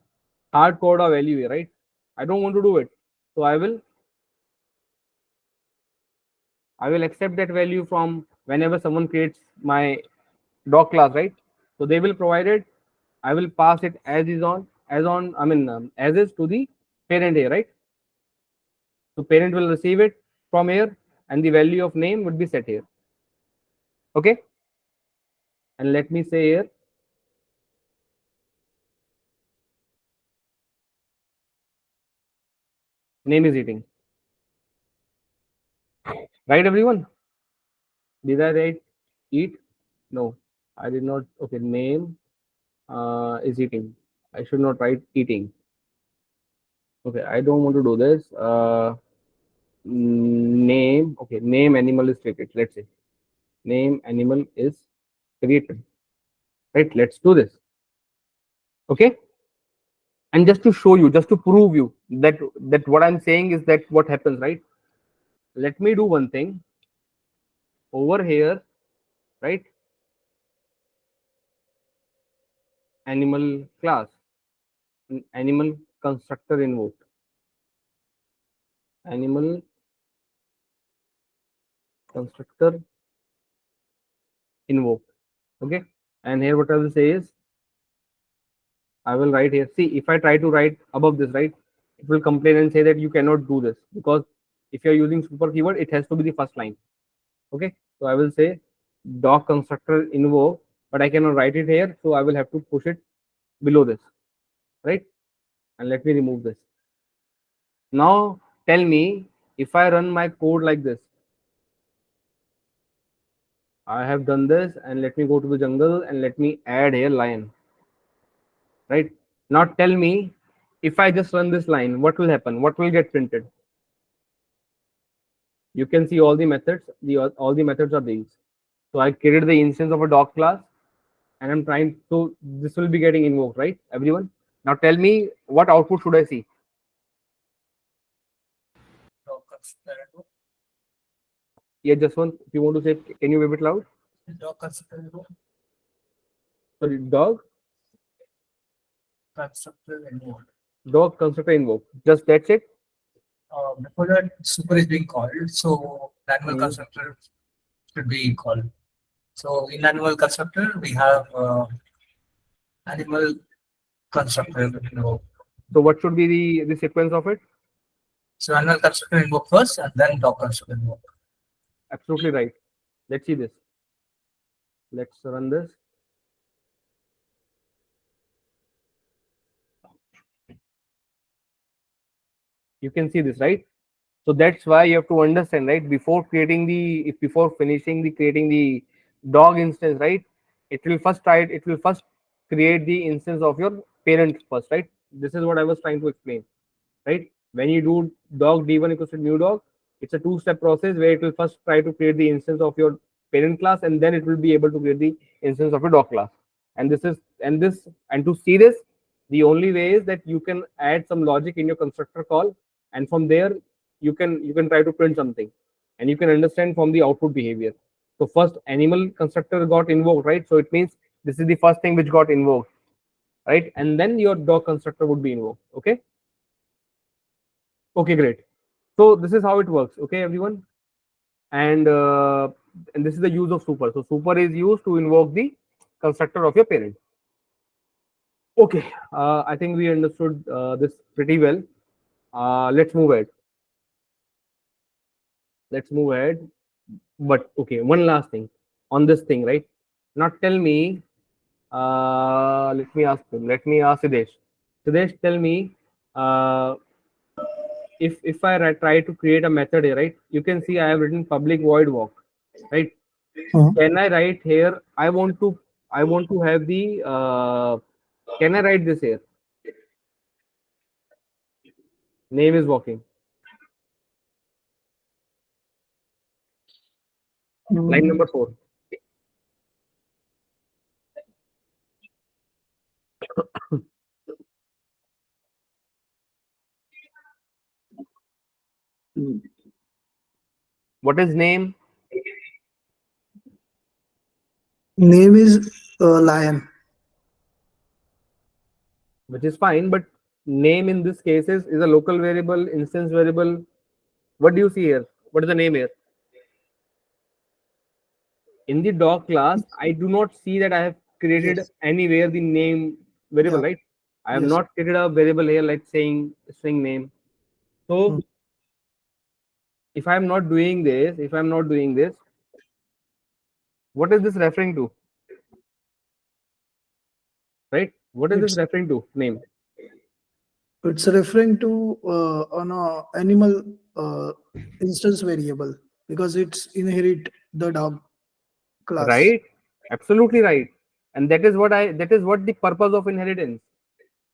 hard code a value here, right? I don't want to do it, so I will accept that value from whenever someone creates my doc class, right? So they will provide it. I will pass it as is to the parent here, right? So parent will receive it from here, and the value of name would be set here. Okay, and let me say here name is eating. Right, everyone? Did I write eat? No, I did not. Okay, name is eating. I should not write eating. Okay, I don't want to do this. Name. Okay, name animal is created. Let's say name animal is created. Right. Let's do this. Okay. And just to show you, just to prove you that what I'm saying is that what happens, right? Let me do one thing over here, right? Animal class, animal constructor invoked, animal constructor invoked. Okay. And here what I will say is I will write here. See, if I try to write above this, right, it will complain and say that you cannot do this because if you're using super keyword, it has to be the first line. Okay. So I will say doc constructor invoke, but I cannot write it here. So I will have to push it below this, right? And let me remove this. Now tell me if I run my code like this. I have done this and let me go to the jungle and let me add here lion, right? Now tell me if I just run this line, what will happen? What will get printed? You can see all the methods. All the methods are these. So I created the instance of a dog class and I'm trying to, this will be getting invoked, right? Everyone. Now tell me what output should I see?
Dog constructor invoke.
Yeah, just one. If you want to say, can you be a bit loud?
Dog constructor invoke.
Sorry, dog,
Constructor invoke.
dog constructor invoke. Just that's it.
Before that, super is being called, so the animal
Hmm.
constructor should be called. So in animal constructor, we have animal constructor invoke.
So what should be the sequence of it?
So animal constructor invoke first, and then dog constructor invoke.
Absolutely right. Let's see this. Let's run this. You can see this, right? So that's why you have to understand, right? Before creating the, if before finishing the creating the dog instance, right? It will first create the instance of your parent first, right? This is what I was trying to explain, right? When you do dog d1 equals to new dog, it's a two-step process where it will first try to create the instance of your parent class and then it will be able to create the instance of your dog class. And to see this, the only way is that you can add some logic in your constructor call, and from there you can try to print something, and you can understand from the output behavior. So first animal constructor got invoked, right? So it means this is the first thing which got invoked, right? And then your dog constructor would be invoked. Okay. Okay, great. So this is how it works. Okay, everyone. And this is the use of super. So super is used to invoke the constructor of your parent. Okay, I think we understood this pretty well. Let's move ahead. Let's move ahead. But okay, one last thing on this thing, right? Now tell me. Let me ask him. Let me ask Sidesh. Sidesh, tell me. If I try to create a method here, right? You can see I have written public void walk, right? Can I write here? I want to have the. Can I write this here? Name is walking. Line number 4. What is name?
Name is Lion.
Which is fine, but name in this case is a local variable, instance variable. What do you see here? What is the name here? In the dog class, I do not see that I have created
Yes.
anywhere the name variable,
Yeah.
right? I have
Yes.
not created a variable here like saying string name. So
Hmm.
if I'm not doing this, what is this referring to? Right? What is this
It's
referring to? Name.
it's referring to on a animal instance variable because it's inherit the dog class.
Right? Absolutely right. And that is what the purpose of inheritance,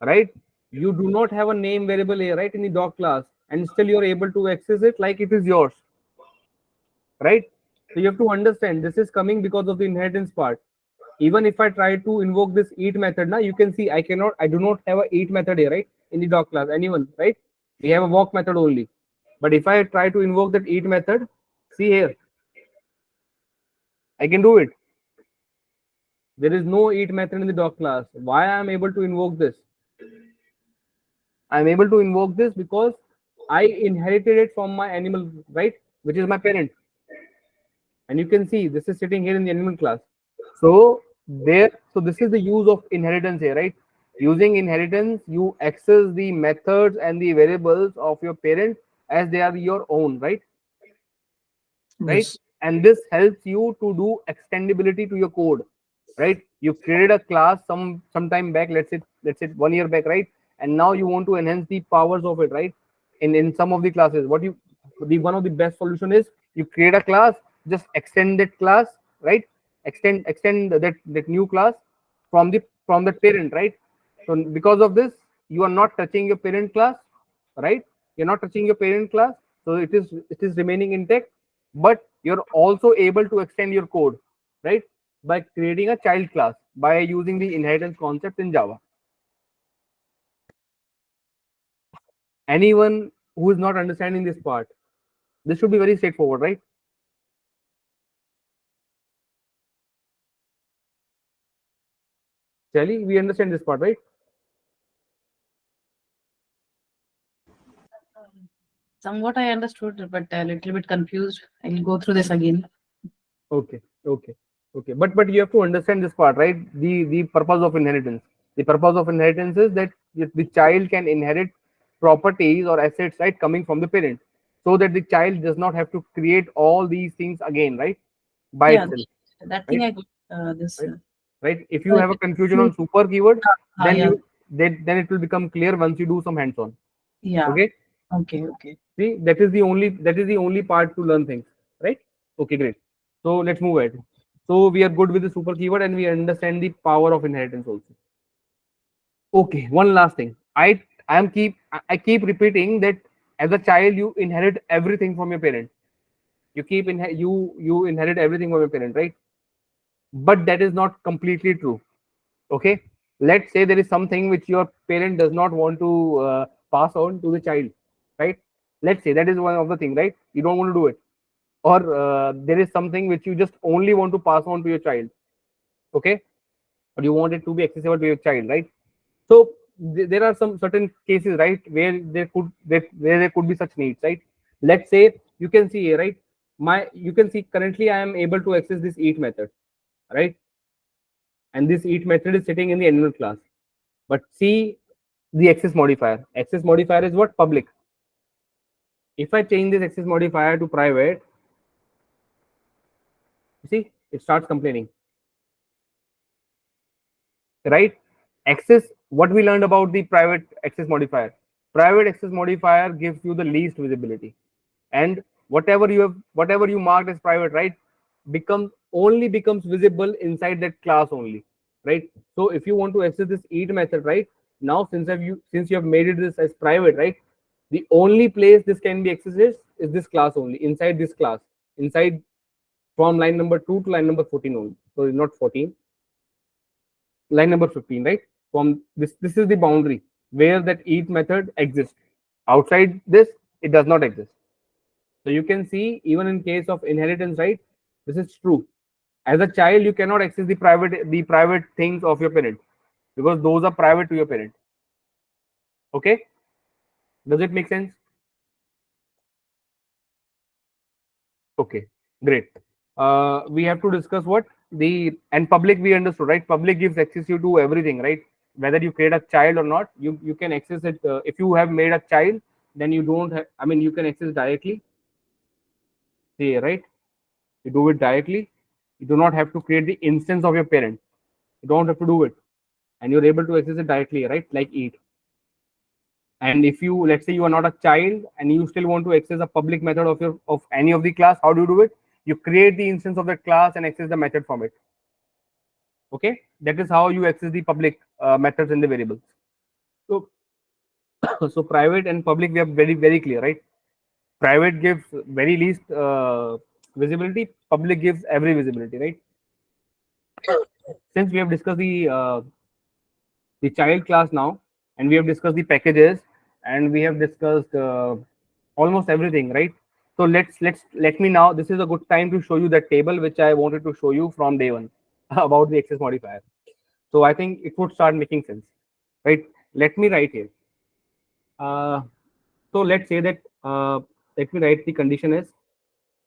right? You do not have a name variable here, right, in the doc class, and still you're able to access it like it is yours, right? So you have to understand this is coming because of the inheritance part. Even if I try to invoke this eat method, now you can see I do not have a eat method here, right, in the doc class. Anyone, right? We have a walk method only. But if I try to invoke that eat method, see here, I can do it. There is no eat method in the doc class. Why I am able to invoke this? I'm able to invoke this because I inherited it from my animal, right, which is my parent. And you can see this is sitting here in the animal class. So this is the use of inheritance here, right? Using inheritance, you access the methods and the variables of your parent as they are your own, right? Right?
Yes.
And this helps you to do extendability to your code, right? You created a class some time back, let's say 1 year back, right? And now you want to enhance the powers of it, right? In some of the classes, what you the one of the best solution is you create a class, just extend that class, right? Extend that new class from the parent, right? So because of this, you are not touching your parent class, right? You're not touching your parent class, so it is remaining intact, but you're also able to extend your code, right, by creating a child class by using the inheritance concept in Java. Anyone who is not understanding this part, this should be very straightforward, right? Shelly, we understand this part, right?
Somewhat I understood, but a little bit confused. I'll go through this again.
Okay, okay, okay. But you have to understand this part, right? The purpose of inheritance. The purpose of inheritance is that the child can inherit properties or assets, right, coming from the parent, so that the child does not have to create all these things again, right, by
Yeah,
itself,
that thing
right?
I got. This.
Right? Right? If you
So
have a
it-
confusion on super keyword, then
yeah.
then it will become clear once you do some hands-on.
Yeah.
Okay.
Okay. Okay.
See, that is the only part to learn things, right? Okay, great. So let's move ahead. So we are good with the super keyword and we understand the power of inheritance also. Okay, one last thing. I keep repeating that as a child you inherit everything from your parent. You inherit everything from your parent, right? But that is not completely true. Okay, let's say there is something which your parent does not want to pass on to the child, right? Let's say that is one of the thing, right? You don't want to do it, or there is something which you just only want to pass on to your child, okay, or you want it to be accessible to your child, right? So there are some certain cases, right, where where there could be such needs, right? Let's say you can see here, right, you can see currently I am able to access this eat method, right? And this eat method is sitting in the animal class. But see the access modifier. Access modifier is what? Public. If I change this access modifier to private, you see, it starts complaining, right? Access, what we learned about the private access modifier. Private access modifier gives you the least visibility. And whatever you marked as private, right, becomes visible inside that class only, right? So if you want to access this eat method, right, now since you have made it this as private, right, the only place this can be accessed is this class only, inside this class, inside from line number 2 to line number 14 only. So it's not 14, line number 15, right? From this is the boundary where that eat method exists. Outside this, it does not exist. So you can see even in case of inheritance, right? This is true. As a child, you cannot access the private things of your parent because those are private to your parent. Okay? Does it make sense? Okay, great. We have to discuss what the and public we understood, right? Public gives access you to everything, right? Whether you create a child or not, you can access it. If you have made a child, then you don't have. I mean, you can access directly. See, right? You do it directly. You do not have to create the instance of your parent. You don't have to do it, and you're able to access it directly, right? Like eat. And if you, let's say you are not a child and you still want to access a public method of any of the class, how do you do it? You create the instance of that class and access the method from it. Okay, that is how you access the public methods and the variables. So So private and public, we are very clear, right? Private gives very least visibility, public gives every visibility, right? Since we have discussed the child class now, and we have discussed the packages, and we have discussed almost everything, right? So let me now, this is a good time to show you that table which I wanted to show you from day one about the access modifier. So I think it would start making sense, right? Let me write here. So let's say that let me write the condition as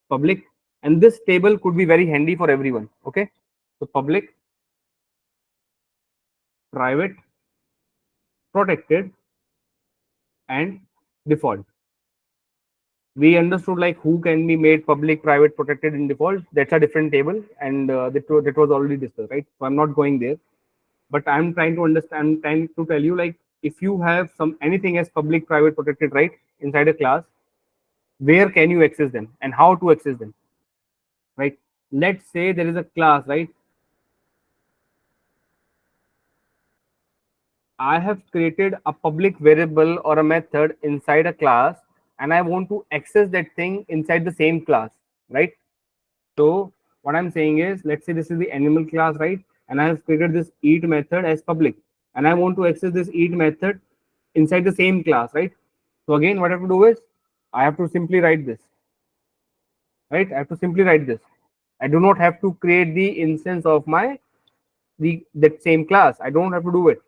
public, and this table could be very handy for everyone. Okay, so public, private, protected, and default. We understood like who can be made public, private, protected, in default. That's a different table, and that was already discussed, right? So I'm not going there, but I'm trying to understand. I'm trying to tell you, like, if you have some anything as public, private, protected, right, inside a class, where can you access them and how to access them, right? Let's say there is a class, right? I have created a public variable or a method inside a class, and I want to access that thing inside the same class, right? So what I'm saying is, let's say this is the animal class, right? And I have created this eat method as public, and I want to access this eat method inside the same class, right? So again, what I have to do is I have to simply write this, right? I have to simply write this. I do not have to create the instance of that same class. I don't have to do it,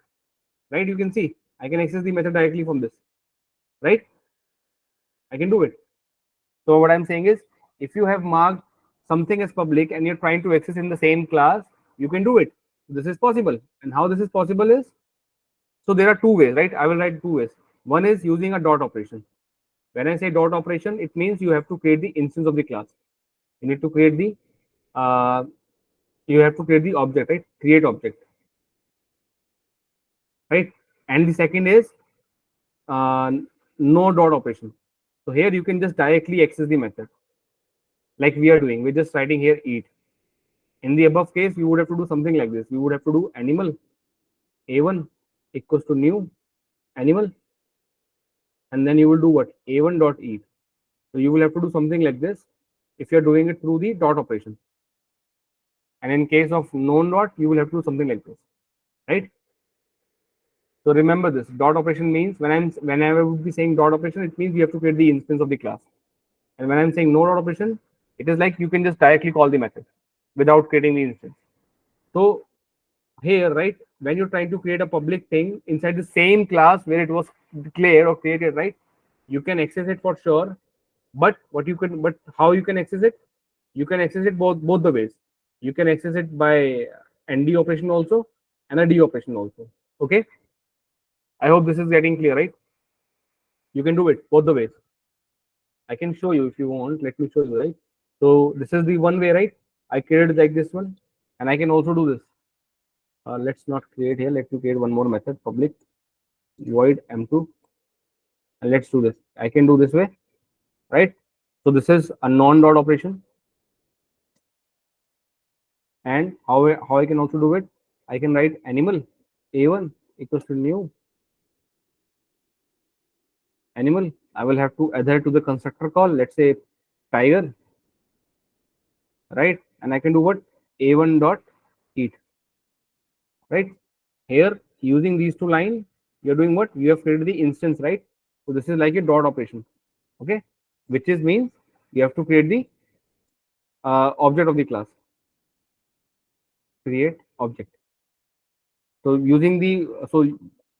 right? You can see I can access the method directly from this, right? I can do it. So what I'm saying is, if you have marked something as public and you're trying to access in the same class, you can do it. This is possible. And how this is possible is, so there are two ways, right? I will write two ways. One is using a dot operation. When I say dot operation, it means you have to create the instance of the class. You need to create the object, right? Create object, right? And the second is uh, no dot operation. So here you can just directly access the method, like we are doing. We're just writing here eat. In the above case, you would have to do something like this. We would have to do animal a1 equals to new animal, and then you will do what? A1 dot eat. So you will have to do something like this if you're doing it through the dot operation. And in case of known dot, you will have to do something like this, right? So remember this dot operation means whenever I would be saying dot operation, it means you have to create the instance of the class. And when I'm saying no dot operation, it is like you can just directly call the method without creating the instance. So here, right, when you're trying to create a public thing inside the same class where it was declared or created, right, you can access it for sure. But how you can access it? You can access it both the ways. You can access it by ND operation also and a D operation also. Okay. I hope this is getting clear, right? You can do it both the ways. I can show you if you want. Let me show you, right? So this is the one way, right? I created like this one, and I can also do this. Let's not create here. Let me create one more method, public void m2, and let's do this. I can do this way, right? So this is a non-dot operation, and how I can also do it? I can write animal a1 equals to new animal. I will have to adhere to the constructor call. Let's say tiger, right? And I can do what? A1 dot eat, right? Here, using these two lines, you're doing what? You have created the instance, right? So this is like a dot operation, okay? Which is means you have to create the object of the class. Create object. So using so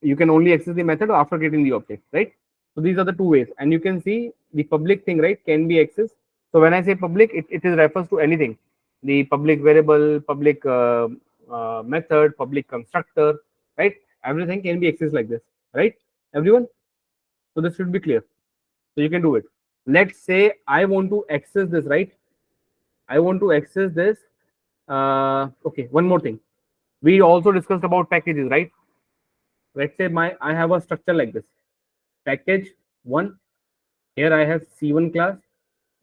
you can only access the method after creating the object, right? So these are the two ways, and you can see the public thing, right, can be accessed. So when I say public, it is refers to anything, the public variable, public method, public constructor, right? Everything can be accessed like this, right? Everyone. So this should be clear. So you can do it. Let's say I want to access this, right? I want to access this. Okay, one more thing. We also discussed about packages, right? Let's say I have a structure like this. Package 1. Here I have C1 class,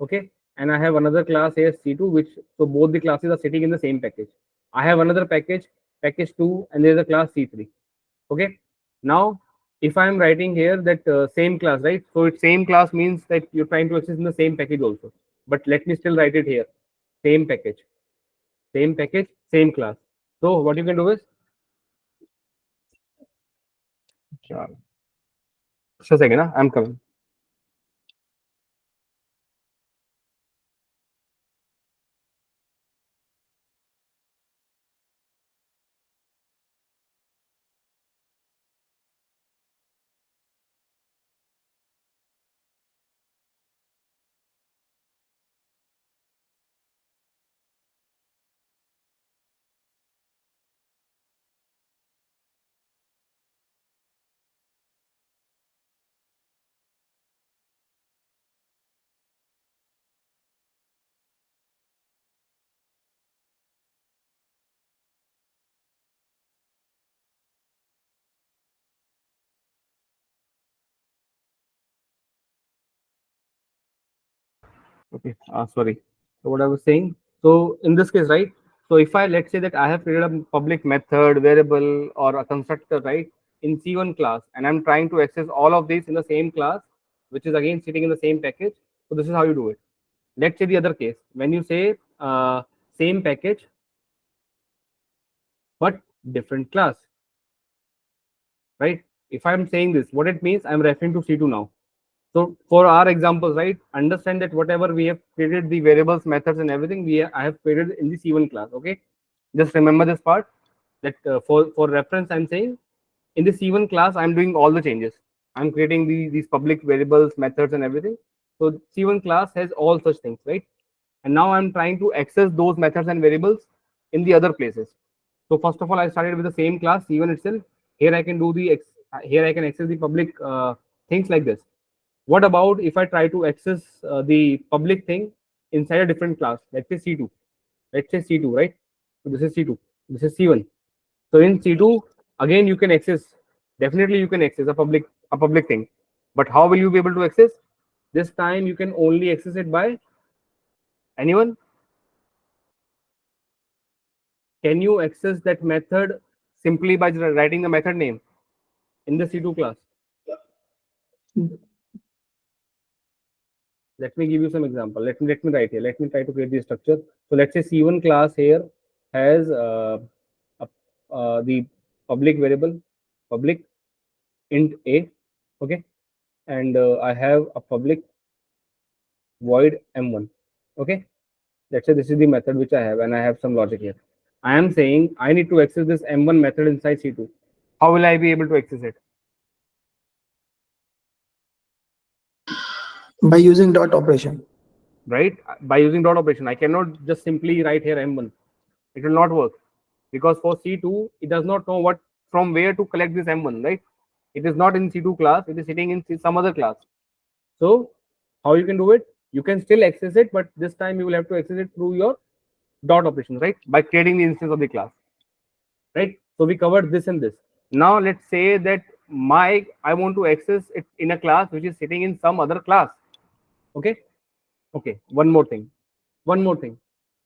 okay, and I have another class here C2, which so both the classes are sitting in the same package. I have another package 2, and there is a class C3. Okay. Now, if I'm writing here that same class, right? So it's same class means that you're trying to access in the same package also. But let me still write it here. Same package, same class. So what you can do is, just a second, I'm coming. Okay, sorry. So what I was saying. So in this case, right? So if I, let's say that I have created a public method, variable, or a constructor, right, in C1 class, and I'm trying to access all of these in the same class, which is again sitting in the same package. So this is how you do it. Let's say the other case, when you say same package but different class, right? If I'm saying this, what it means, I'm referring to C2 now. So for our examples, right, understand that whatever we have created, the variables, methods, and everything, I have created in the C1 class. Okay, just remember this part. That for reference, I'm saying in the C1 class, I'm doing all the changes. I'm creating these public variables, methods, and everything. So C1 class has all such things, right? And now I'm trying to access those methods and variables in the other places. So first of all, I started with the same class C1 itself. Here I can do here I can access the public things like this. What about if I try to access the public thing inside a different class? Let's say C2. Let's say C2, right? So this is C2. This is C1. So in C2, again you can access. Definitely you can access a public thing. But how will you be able to access? This time you can only access it by anyone. Can you access that method simply by writing the method name in the C2 class? Let me give you some example. Let me write here. Let me try to create the structure. So let's say C1 class here has the public variable public int a, okay, and I have a public void m1, okay. Let's say this is the method which I have, and I have some logic here. I am saying I need to access this m1 method inside C2. How will I be able to access it?
By using dot operation.
Right, by using dot operation. I cannot just simply write here m1. It will not work, because for C2 it does not know what from where to collect this m1, right? It is not in C2 class, it is sitting in some other class. So how you can do it? You can still access it, but this time you will have to access it through your dot operation, right, by creating the instance of the class, right? So we covered this and this. Now let's say that I want to access it in a class which is sitting in some other class. Okay, okay, one more thing.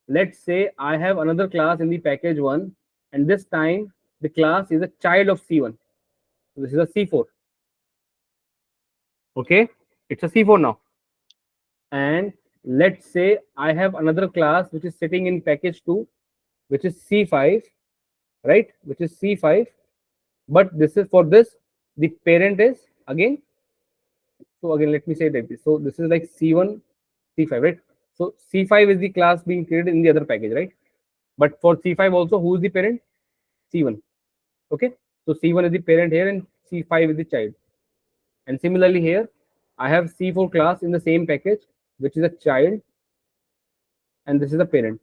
Let's say I have another class in the package one, and this time the class is a child of C1. So this is a C4. Okay, it's a C4 now. And let's say I have another class which is sitting in package 2, which is C5, right? Which is C5. But this is for this, the parent is again. So again, let me say that this. So this is like C1, C5, right? So C5 is the class being created in the other package, right? But for C5 also, who is the parent? C1. Okay. So C1 is the parent here and C5 is the child. And similarly here, I have C4 class in the same package, which is a child, and this is the parent.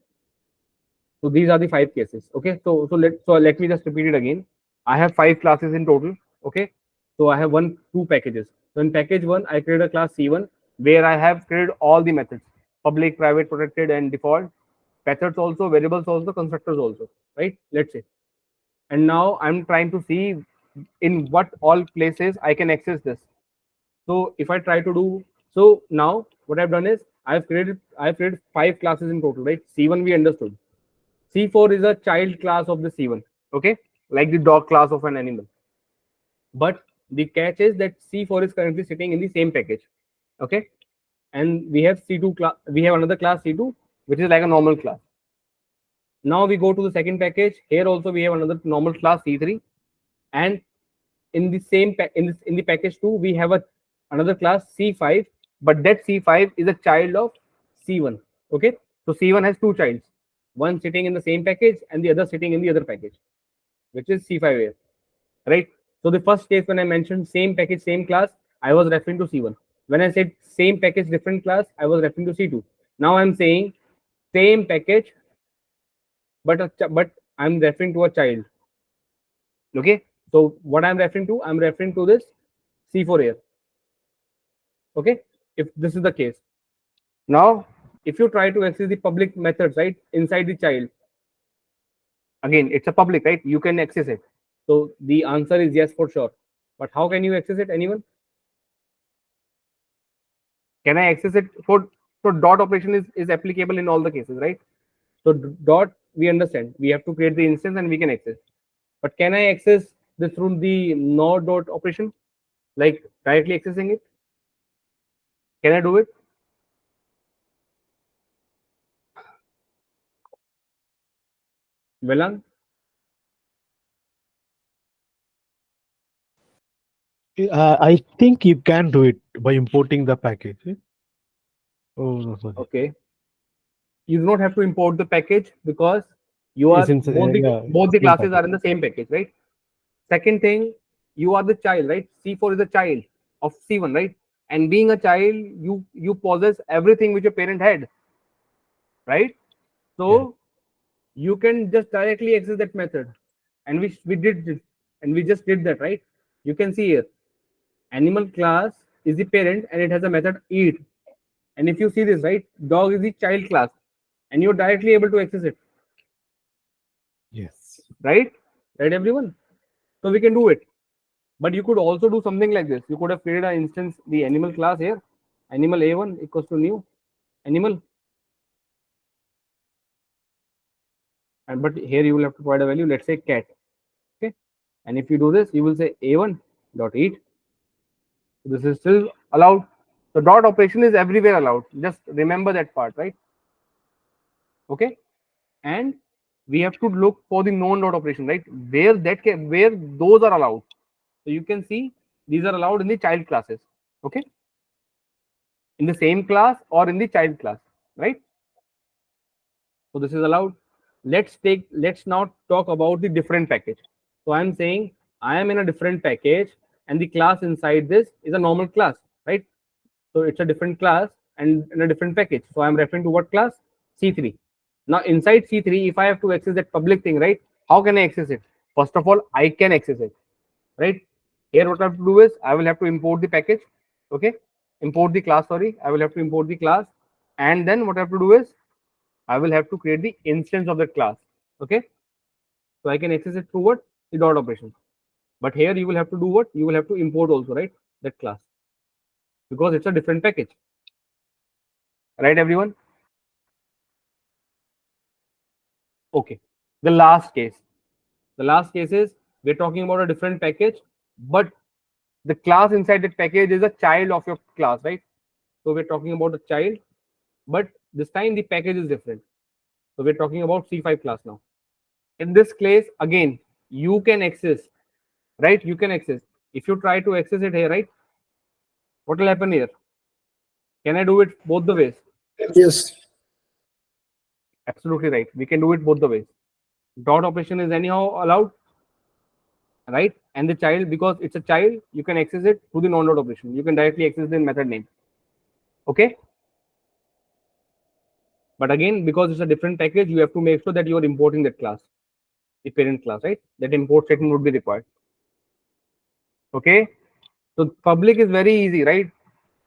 So these are the 5 cases. Okay. So let me just repeat it again. I have 5 classes in total. Okay. So I have two packages. So in package 1, I created a class C1 where I have created all the methods: public, private, protected, and default. Methods also, variables also, constructors also. Right? Let's say. And now I'm trying to see in what all places I can access this. So if I try to do so, now what I've done is I've created 5 classes in total, right? C1 we understood. C4 is a child class of the C1, okay, like the dog class of an animal. But The catch is that C4 is currently sitting in the same package. Okay, and we have C2 class. We have another class C2, which is like a normal class. Now we go to the second package. Here also we have another normal class C3, and in the same in the package 2 we have another class C5, but that C5 is a child of C1. Okay, so C1 has two childs, one sitting in the same package and the other sitting in the other package, which is C5 here, right? So the first case when I mentioned same package same class, I was referring to C1. When I said same package different class, I was referring to C2. Now I'm saying same package but I'm referring to a child. Okay, so what I'm referring to, I'm referring to this C4 here. Okay, if this is the case. Now if you try to access the public methods, right, inside the child, again it's a public, right, you can access it. So the answer is yes for sure. But how can you access it? Anyone? Can I access it for, so dot operation is applicable in all the cases, right? So dot, we understand we have to create the instance and we can access. But can I access this through the nor dot operation, like directly accessing it? Can I do it? Velang?
I think you can do it by importing the package. Oh, no, sorry.
Okay, you do not have to import the package because you are
It's in, yeah,
both the
same
classes
package.
are in the same package, right? Second thing, you are the child, right? C4 is a child of C1, right? And being a child, you possess everything which your parent had, right? So you can just directly access that method, and we did this, and we just did that, right? You can see here, animal class is the parent, and it has a method eat. And if you see this, right, dog is the child class, and you're directly able to access it,
Yes.
right? Right, everyone. So we can do it. But you could also do something like this. You could have created an instance, the animal class here, animal A1 equals to new animal. And but here you will have to provide a value, let's say cat. Okay. And if you do this, you will say A1 dot eat. This is still allowed. The dot operation is everywhere allowed. Just remember that part, right? Okay. And we have to look for the non-dot operation, right? Where those are allowed. So you can see these are allowed in the child classes. Okay. In the same class or in the child class, right? So this is allowed. Let's now talk about the different package. So I'm saying I am in a different package and the class inside this is a normal class, right? So it's a different class and in a different package. So I'm referring to what class? C3. Now inside C3, if I have to access that public thing, right? How can I access it? First of all, I can access it, right? Here what I have to do is I will have to import the package. Okay, import the class, sorry, I will have to import the class, and then what I have to do is I will have to create the instance of that class. Okay, so I can access it through what? The dot operation. But here you will have to do what? You will have to import also, right, that class, because it's a different package, right, everyone? Okay, the last case, is we're talking about a different package, but the class inside that package is a child of your class, right? So we're talking about a child, but this time the package is different. So we're talking about C5 class now. In this case, again, you can access, right? You can access. If you try to access it here, right? What will happen here? Can I do it both the ways?
Yes.
Absolutely right. We can do it both the ways. Dot operation is anyhow allowed, right? And the child, because it's a child, you can access it through the non-dot operation. You can directly access the method name. Okay. But again, because it's a different package, you have to make sure that you are importing that class, the parent class, right? That import statement would be required. Okay. So public is very easy, right?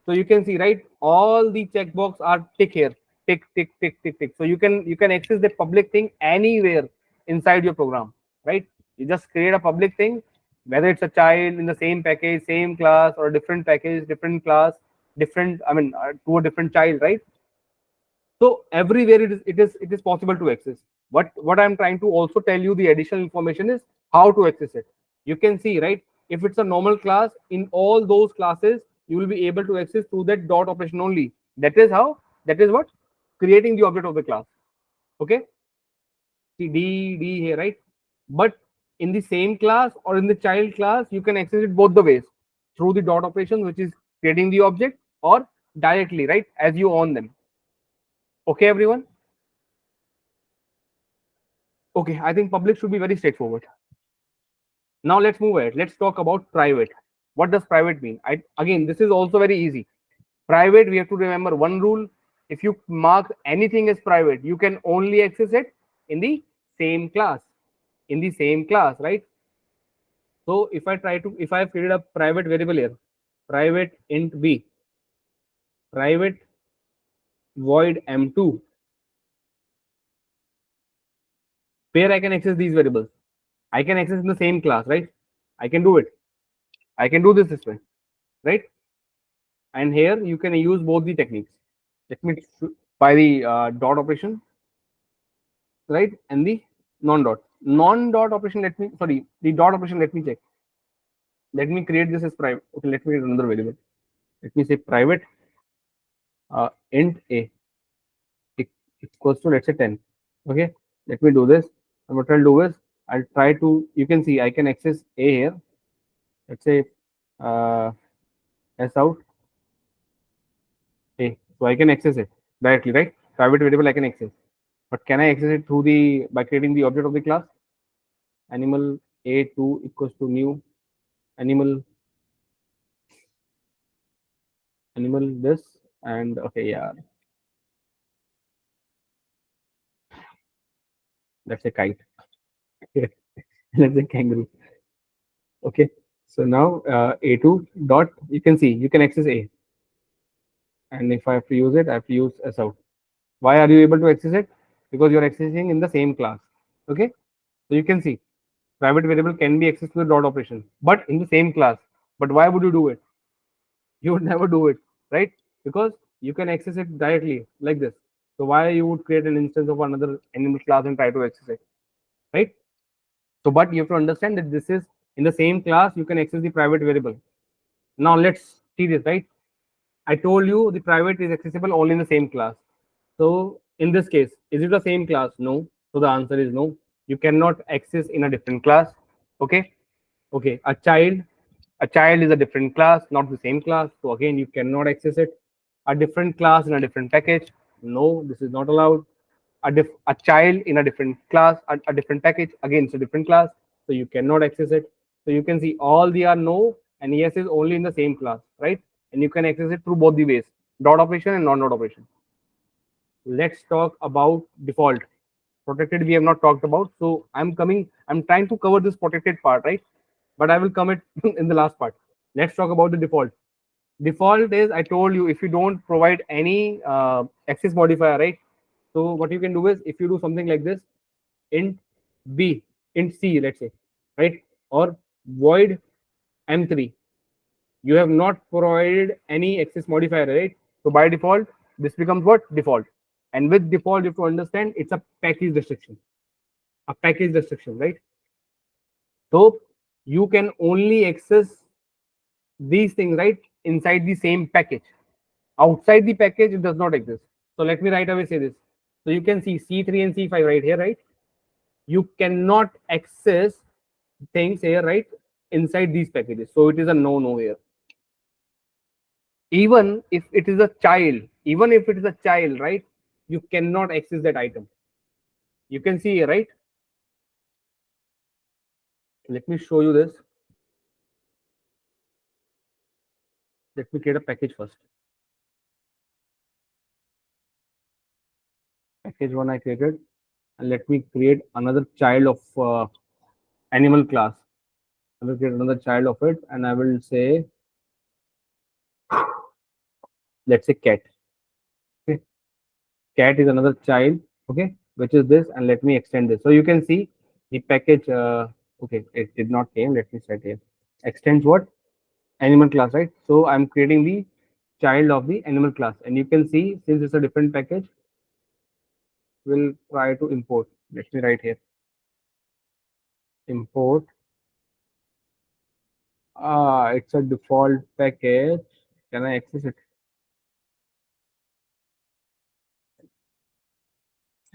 So you can see, right, all the checkbox are tick here, tick, tick, tick, tick, tick. So you can access the public thing anywhere inside your program, right? You just create a public thing, whether it's a child in the same package, same class, or a different package, different class, different, I mean, to a different child, right? So everywhere it is possible to access. What I'm trying to also tell you, the additional information is how to access it. You can see, right, If it's a normal class, in all those classes, you will be able to access through that dot operation only. That is how, that is what? Creating the object of the class. Okay? See D here, right? But in the same class or in the child class, you can access it both the ways, through the dot operation, which is creating the object, or directly, right, as you own them. Okay, everyone? Okay, I think public should be very straightforward. Now let's move ahead. Let's talk about private. What does private mean? Again, this is also very easy. Private, we have to remember one rule. If you mark anything as private, you can only access it in the same class. In the same class, right? So if I have created a private variable here, private int b, private void m2, where I can access these variables. I can access in the same class, right? I can do it. I can do this way, right? And here you can use both the techniques. Let me by the dot operation, right? And the non-dot operation. The dot operation. Let me check. Let me create this as private. Okay, let me create another variable. Let me say private int a equals to, let's say, 10. Okay, let me do this. And what I'll do is I'll try to, you can see I can access a here. Let's say s out a. So I can access it directly, right? Private variable I can access. But can I access it through the, by creating the object of the class? Animal a2 equals to new animal this, and okay, yeah, that's a kite. Let's say kangaroo. Okay, so now a2 dot, you can see you can access a, and if I have to use it, I have to use s out. Why are you able to access it? Because you're accessing in the same class. Okay, so you can see private variable can be accessed to the dot operation, but in the same class. But why would you do it? You would never do it, right? Because you can access it directly like this. So why you would create an instance of another animal class and try to access it, right? So, but you have to understand that this is in the same class, you can access the private variable. Now let's see this, right? I told you the private is accessible only in the same class. So in this case, is it the same class? No. So the answer is no. You cannot access in a different class. Okay. Okay. A child is a different class, not the same class. So again, you cannot access it. A different class in a different package. No, this is not allowed. A child in a different class, a different package. Again, it's a different class. So you cannot access it. So you can see all the are no and yes is only in the same class, right? And you can access it through both the ways, dot operation and non-dot operation. Let's talk about default. Protected we have not talked about. So I'm trying to cover this protected part, right? But I will come it in the last part. Let's talk about the default. Default is, I told you, if you don't provide any access modifier, right? So what you can do is, if you do something like this, int b, int c, let's say, right? Or void m3, you have not provided any access modifier, right? So by default, this becomes what? Default. And with default, you have to understand it's a package restriction. A package restriction, right? So you can only access these things, right, inside the same package. Outside the package, it does not exist. So let me right away say this. So you can see C3 and C5 right here, right? You cannot access things here, right, inside these packages. So it is a no here. Even if it is a child, right, you cannot access that item. You can see here, right? Let me show you this. Let me create a package first. Package one I created, and let me create another child of animal class. I will create another child of it, and I will say, let's say cat. Okay, cat is another child. Okay, which is this, and let me extend this. So you can see the package. Okay, it did not came. Let me set here. Extends what? Animal class, right? So I'm creating the child of the animal class, and you can see since it's a different package, we'll try to import. Let me write here. Import It's a default package. Can I access it?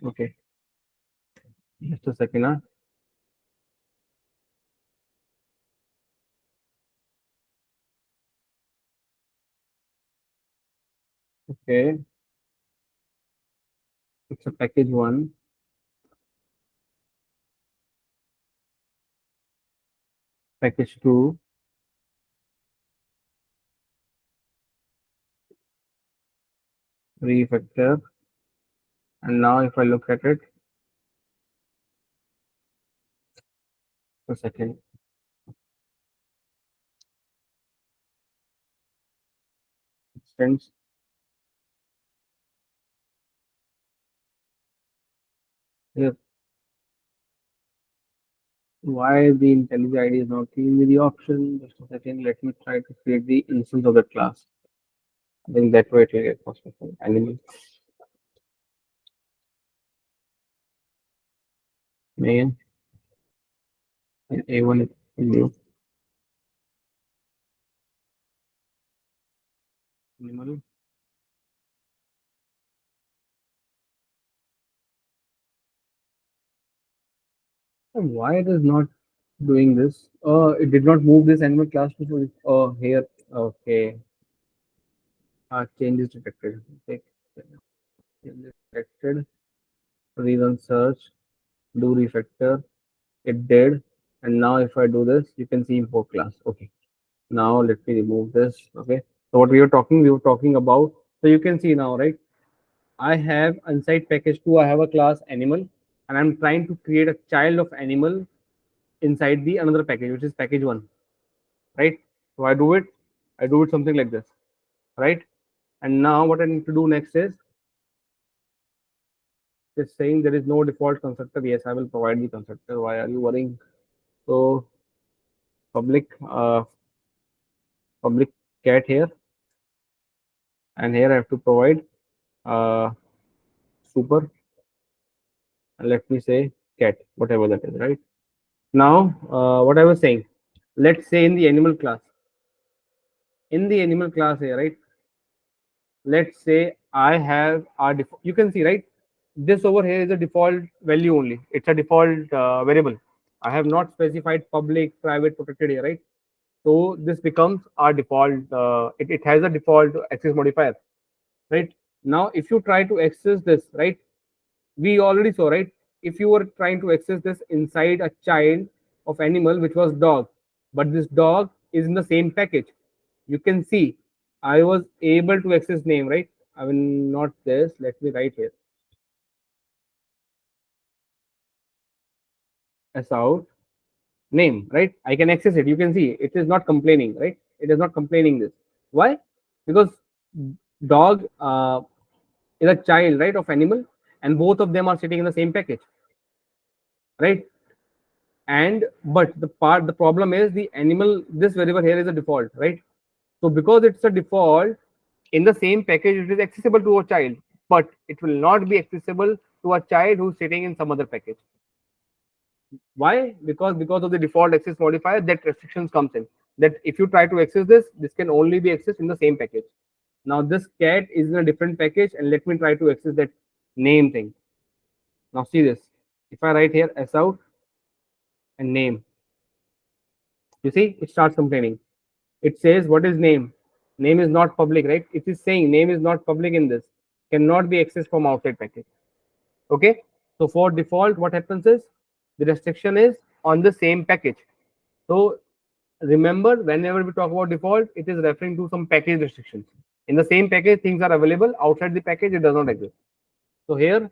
Okay, just a second. Okay, it's a package one. Package two. Refactor. And now if I look at it, a second. Extends. Here. Why the IntelliJ ID is not giving me the option? Just a second. Let me try to create the instance of the class. I think that way it will get possible. Animal. Main. And A1 is new. Animal. Why it is not doing this? It did not move this animal class to here. Okay. Changes detected. Okay. Changes detected. Rerun search. Do refactor. It did. And now if I do this, you can see import class. Okay. Now let me remove this. Okay. So what we were talking about. So you can see now, right? I have inside package 2, I have a class animal, and I'm trying to create a child of animal inside the another package, which is package 1, right? So I do it something like this, right? And now what I need to do next is just saying there is no default constructor. Yes, I will provide the constructor. Why are you worrying? So public public cat here, and here I have to provide uh, super, and let me say cat, whatever that is, right? Now, what I was saying, let's say in the animal class here, right? Let's say I have our you can see, right? This over here is a default value only. It's a default variable. I have not specified public, private, protected here, right? So this becomes our default. It has a default access modifier, right? Now, if you try to access this, right? We already saw, right? If you were trying to access this inside a child of animal, which was dog, but this dog is in the same package, you can see I was able to access name, right? I will not this. Let me write here as out name, right? I can access it. You can see it is not complaining, right? It is not complaining this. Why? Because dog is a child, right, of animal, and both of them are sitting in the same package, right? And but the problem is the animal, this variable here is a default, right? So because it's a default, in the same package it is accessible to a child, but it will not be accessible to a child who's sitting in some other package. Why? Because of the default access modifier, that restrictions comes in, that if you try to access this can only be accessed in the same package. Now this cat is in a different package, and let me try to access that name thing. Now see this, if I write here s out and name, you see it starts complaining. It says what is name. Name is not public, right? It is saying name is not public in this, cannot be accessed from outside package. Okay, so for default what happens is the restriction is on the same package. So remember, whenever we talk about default, it is referring to some package restrictions. In the same package things are available, outside the package it does not exist. So here,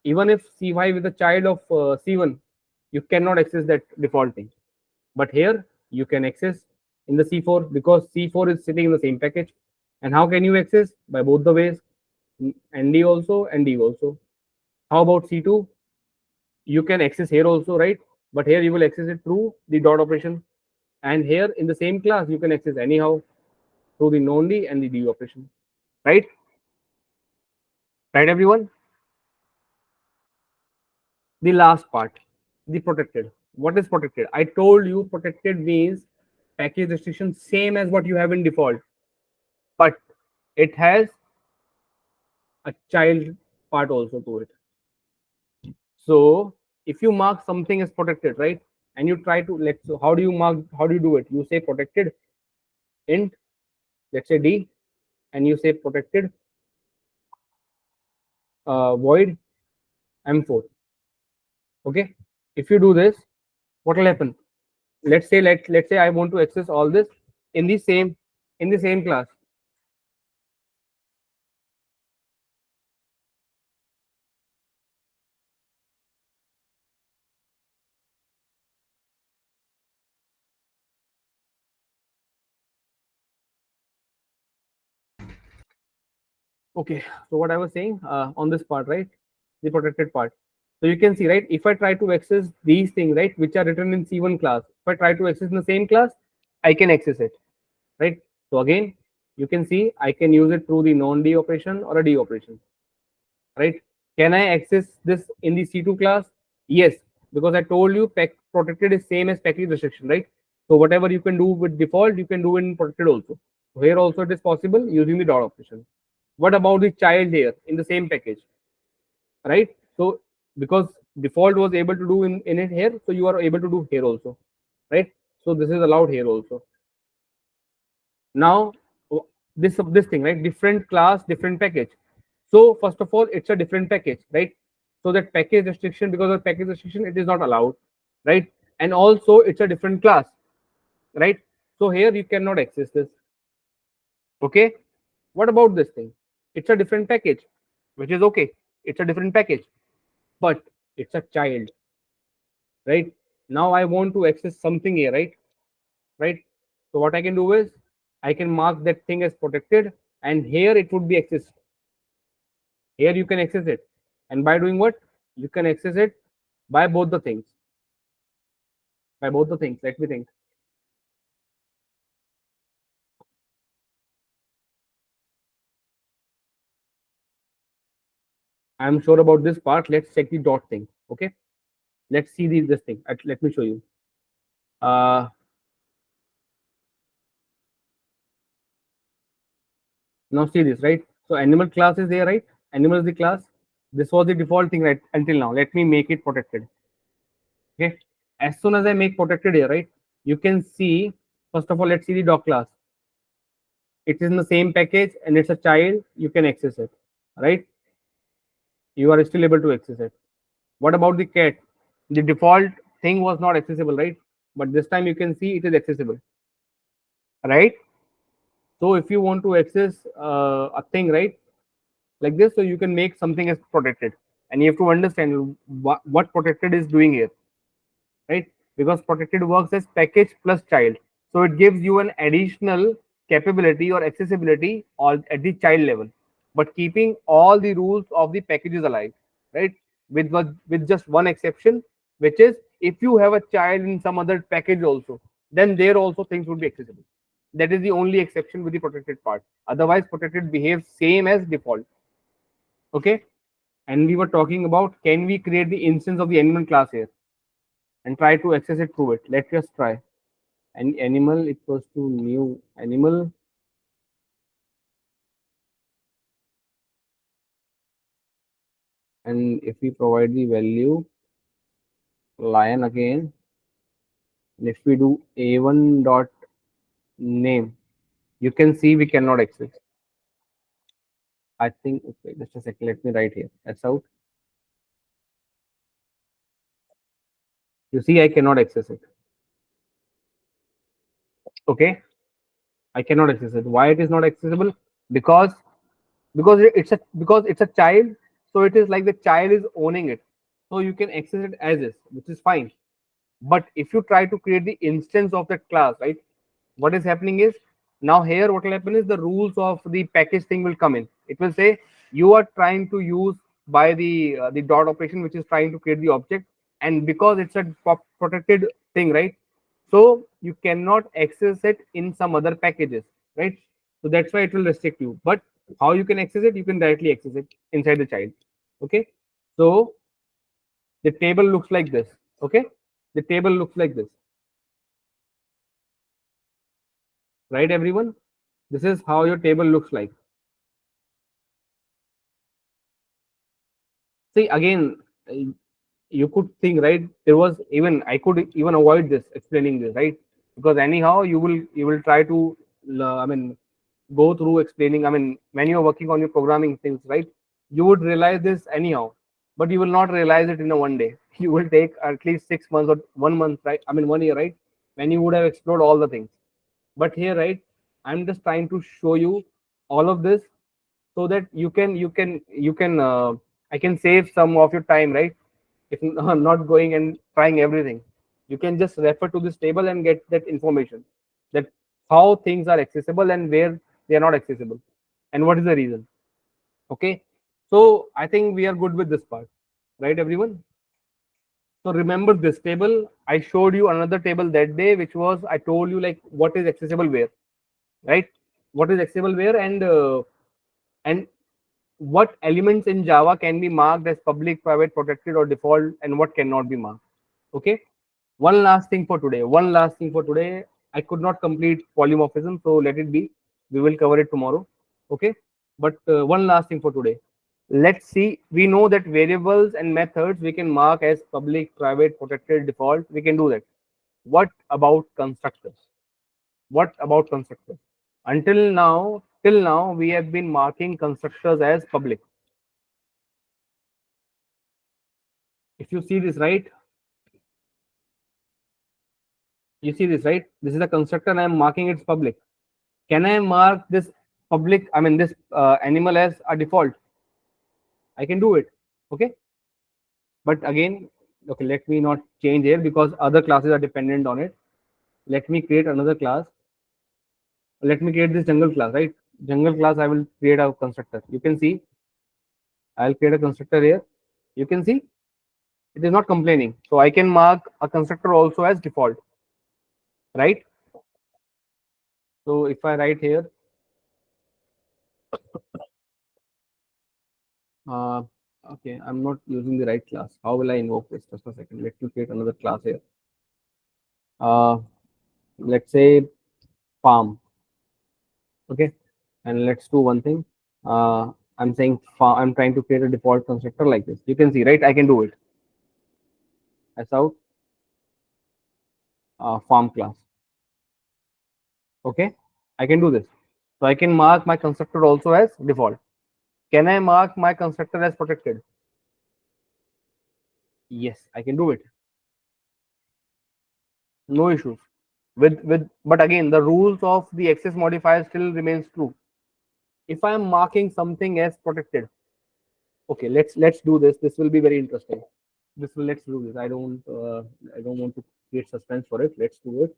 even if C5 is a child of C1, you cannot access that default thing. But here you can access in the C4, because C4 is sitting in the same package. And how can you access? By both the ways, ND also and D also. How about C2? You can access here also, right? But here you will access it through the dot operation. And here in the same class, you can access anyhow through the non-D and the D operation, right? Right, everyone? The last part, the protected. What is protected? I told you protected means package restriction same as what you have in default, but it has a child part also to it. So if you mark something as protected, right, and you try to so how do you mark, how do you do it? You say protected int, let's say d, and you say protected void m4. Okay, if you do this, what will happen? Let's say let's say I want to access all this in the same class. Okay, so what I was saying on this part, right, the protected part. So you can see, right, if I try to access these things, right, which are written in C1 class, if I try to access in the same class, I can access it, right? So again, you can see I can use it through the non-D operation or a D operation, right? Can I access this in the C2 class? Yes, because I told you protected is same as package restriction, right? So whatever you can do with default, you can do in protected also. So here also it is possible using the dot operation. What about the child here in the same package, right? So because default was able to do in it here, so you are able to do here also, right? So this is allowed here also. Now this thing, right, different class, different package. So first of all, it's a different package, right? So that package restriction, because of package restriction, it is not allowed, right? And also it's a different class, right? So here you cannot access this. Okay, what about this thing? It's a different package, which is okay. It's a different package, but it's a child, right? Now I want to access something here, right? So what I can do is I can mark that thing as protected, and here it would be accessed. Here you can access it, and by doing what? You can access it by both the things. By both the things, let me think. I'm sure about this part. Let's check the dot thing. Okay, let's see this thing. Let me show you. Now see this, right? So animal class is there, right? Animal is the class. This was the default thing, right, until now. Let me make it protected. Okay, as soon as I make protected here, right, you can see, first of all, let's see the dog class. It is in the same package and it's a child. You can access it, right? You are still able to access it. What about the cat? The default thing was not accessible, right? But this time you can see it is accessible, right? So if you want to access a thing, right, like this, so you can make something as protected, and you have to understand what protected is doing here, right? Because protected works as package plus child, so it gives you an additional capability or accessibility all at the child level, but keeping all the rules of the packages alive, right? With just one exception, which is if you have a child in some other package also, then there also things would be accessible. That is the only exception with the protected part. Otherwise protected behaves same as default. Okay, and we were talking about, can we create the instance of the animal class here and try to access it through it? Let's just try. And animal equals to new animal, and if we provide the value lion again, and if we do a1 dot name, you can see we cannot access. I think, okay, just a second, let me write here. That's out. You see I cannot access it. Okay, I cannot access it. Why it is not accessible? Because it's a child, so it is like the child is owning it, so you can access it as is, which is fine. But if you try to create the instance of that class, right, what is happening is, now here what will happen is the rules of the package thing will come in. It will say you are trying to use by the dot operation, which is trying to create the object, and because it's a protected thing, right, so you cannot access it in some other packages, right? So that's why it will restrict you. But how you can access it? You can directly access it inside the child. Okay, so the table looks like this. Okay, the table looks like this. right, everyone? This is how your table looks like. See, again, you could think, right? There was even I could even avoid this explaining this, right? Because anyhow, you will try to, I mean, go through explaining. I mean, when you're working on your programming things, right? You would realize this anyhow, but you will not realize it in a one day. You will take at least 6 months or 1 month, right? I mean, 1 year, right? When you would have explored all the things. But here, right, I'm just trying to show you all of this so that you can I can save some of your time, right? If I'm not going and trying everything, you can just refer to this table and get that information, that how things are accessible and where they are not accessible and what is the reason. Okay, so I think we are good with this part, right, everyone? So remember this table. I showed you another table that day, which was, I told you like what is accessible where, right? What is accessible where, and what elements in Java can be marked as public, private, protected, or default, and what cannot be marked. Okay. One last thing for today. One last thing for today. I could not complete polymorphism, so let it be. We will cover it tomorrow. Okay. But one last thing for today. Let's see. We know that variables and methods we can mark as public, private, protected, default. We can do that. What about constructors? What about constructors? Till now, we have been marking constructors as public. If you see this, right? You see this, right? This is a constructor and I'm marking it's public. Can I mark this public, I mean, this animal as a default? I can do it. Okay. But again, okay, let me not change here because other classes are dependent on it. Let me create another class. Let me create this jungle class, right? Jungle class, I will create a constructor. You can see, I'll create a constructor here. You can see it is not complaining. So I can mark a constructor also as default, right? So if I write here, uh, okay, I'm not using the right class. How will I invoke this? Just a second. Let me create another class here. Uh, let's say farm. Okay, and let's do one thing. I'm saying farm. I'm trying to create a default constructor like this. You can see, right? I can do it. As out farm class. Okay, I can do this. So I can mark my constructor also as default. Can I mark my constructor as protected? Yes, I can do it. No issues. But again, the rules of the access modifier still remains true. If I am marking something as protected, okay, let's do this. This will be very interesting. Let's do this. I don't want to create suspense for it. Let's do it.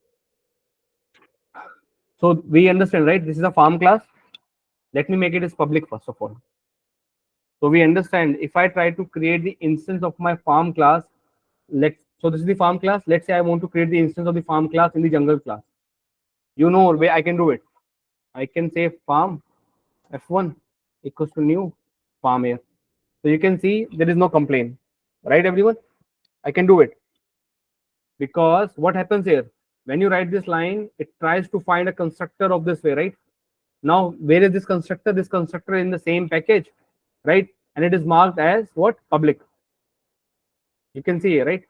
So we understand, right? This is a farm class. Let me make it as public first of all. So we understand if I try to create the instance of my farm class, so this is the farm class. Let's say I want to create the instance of the farm class in the jungle class. You know where I can do it. I can say farm F1 equals to new farm here. So you can see there is no complaint, right, everyone? I can do it because what happens here when you write this line, it tries to find a constructor of this way, right? Now, where is this constructor? This constructor in the same package, right? And it is marked as what? Public. You can see here, right?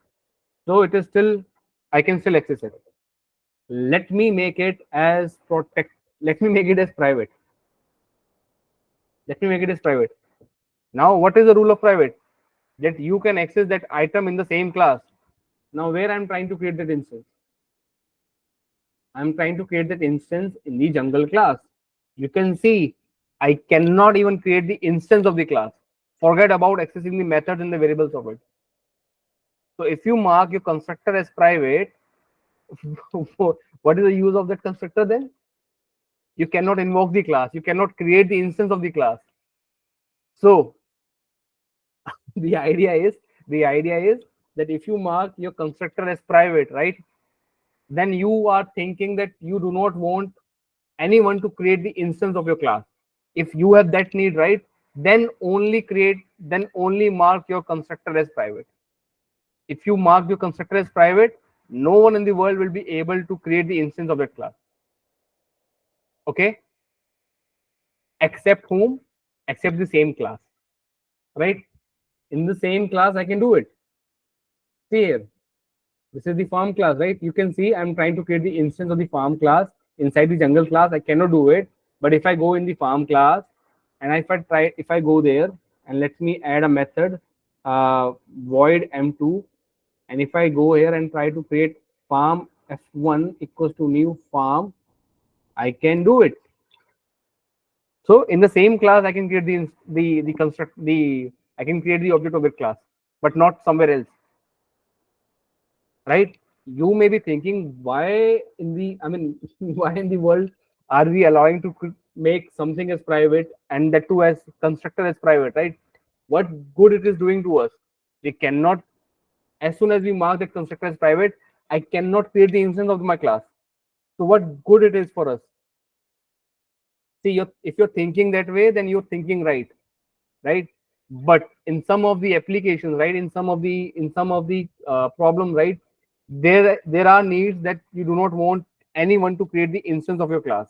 So it is still, I can still access it. Let me make it as protect. Let me make it as private. Let me make it as private. Now, what is the rule of private? That you can access that item in the same class. Now, where I'm trying to create that instance? I'm trying to create that instance in the jungle class. You can see I cannot even create the instance of the class. Forget about accessing the methods and the variables of it. So if you mark your constructor as private, what is the use of that constructor then? You cannot invoke the class. You cannot create the instance of the class. So the idea is that if you mark your constructor as private, right, then you are thinking that you do not want anyone to create the instance of your class. If you have that need, right, then only mark your constructor as private. If you mark your constructor as private, no one in the world will be able to create the instance of that class. Okay, except whom? Except the same class, right? In the same class, I can do it. See here, this is the farm class, right? You can see I'm trying to create the instance of the farm class inside the jungle class. I cannot do it. But if I go in the farm class and if I go there and let me add a method, void m2, and if I go here and try to create farm f1 equals to new farm, I can do it. So in the same class, I can create the construct the I can create the object object class, but not somewhere else, right? You may be thinking, why in the why in the world are we allowing to make something as private and that too as constructor as private, right? What good it is doing to us? We cannot, as soon as we mark that constructor as private, I cannot create the instance of my class. So what good it is for us? See, if you're thinking that way, then you're thinking right, right? But in some of the applications, right, in some of the problem, right, there are needs that you do not want anyone to create the instance of your class,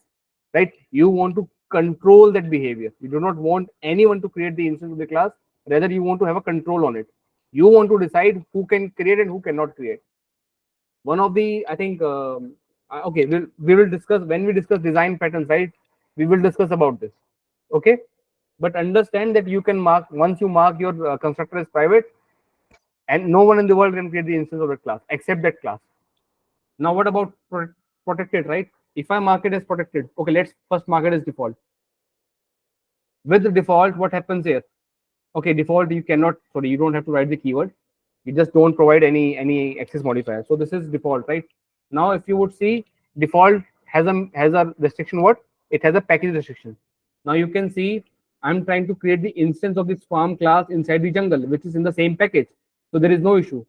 right? You want to control that behavior. You do not want anyone to create the instance of the class. Rather, you want to have a control on it. You want to decide who can create and who cannot create. One of the, I think, okay, we will discuss when we discuss design patterns, right? We will discuss about this. Okay, but understand that you can mark, once you mark your constructor as private, and no one in the world can create the instance of that class except that class. Now what about protected, right? If I mark it as protected, okay, let's first mark it as default. With the default, what happens here? Okay, default, you cannot, sorry, you don't have to write the keyword. You just don't provide any access modifier. So this is default, right? Now if you would see, default has a restriction. What? It has a package restriction. Now you can see I'm trying to create the instance of this farm class inside the jungle, which is in the same package, so there is no issue.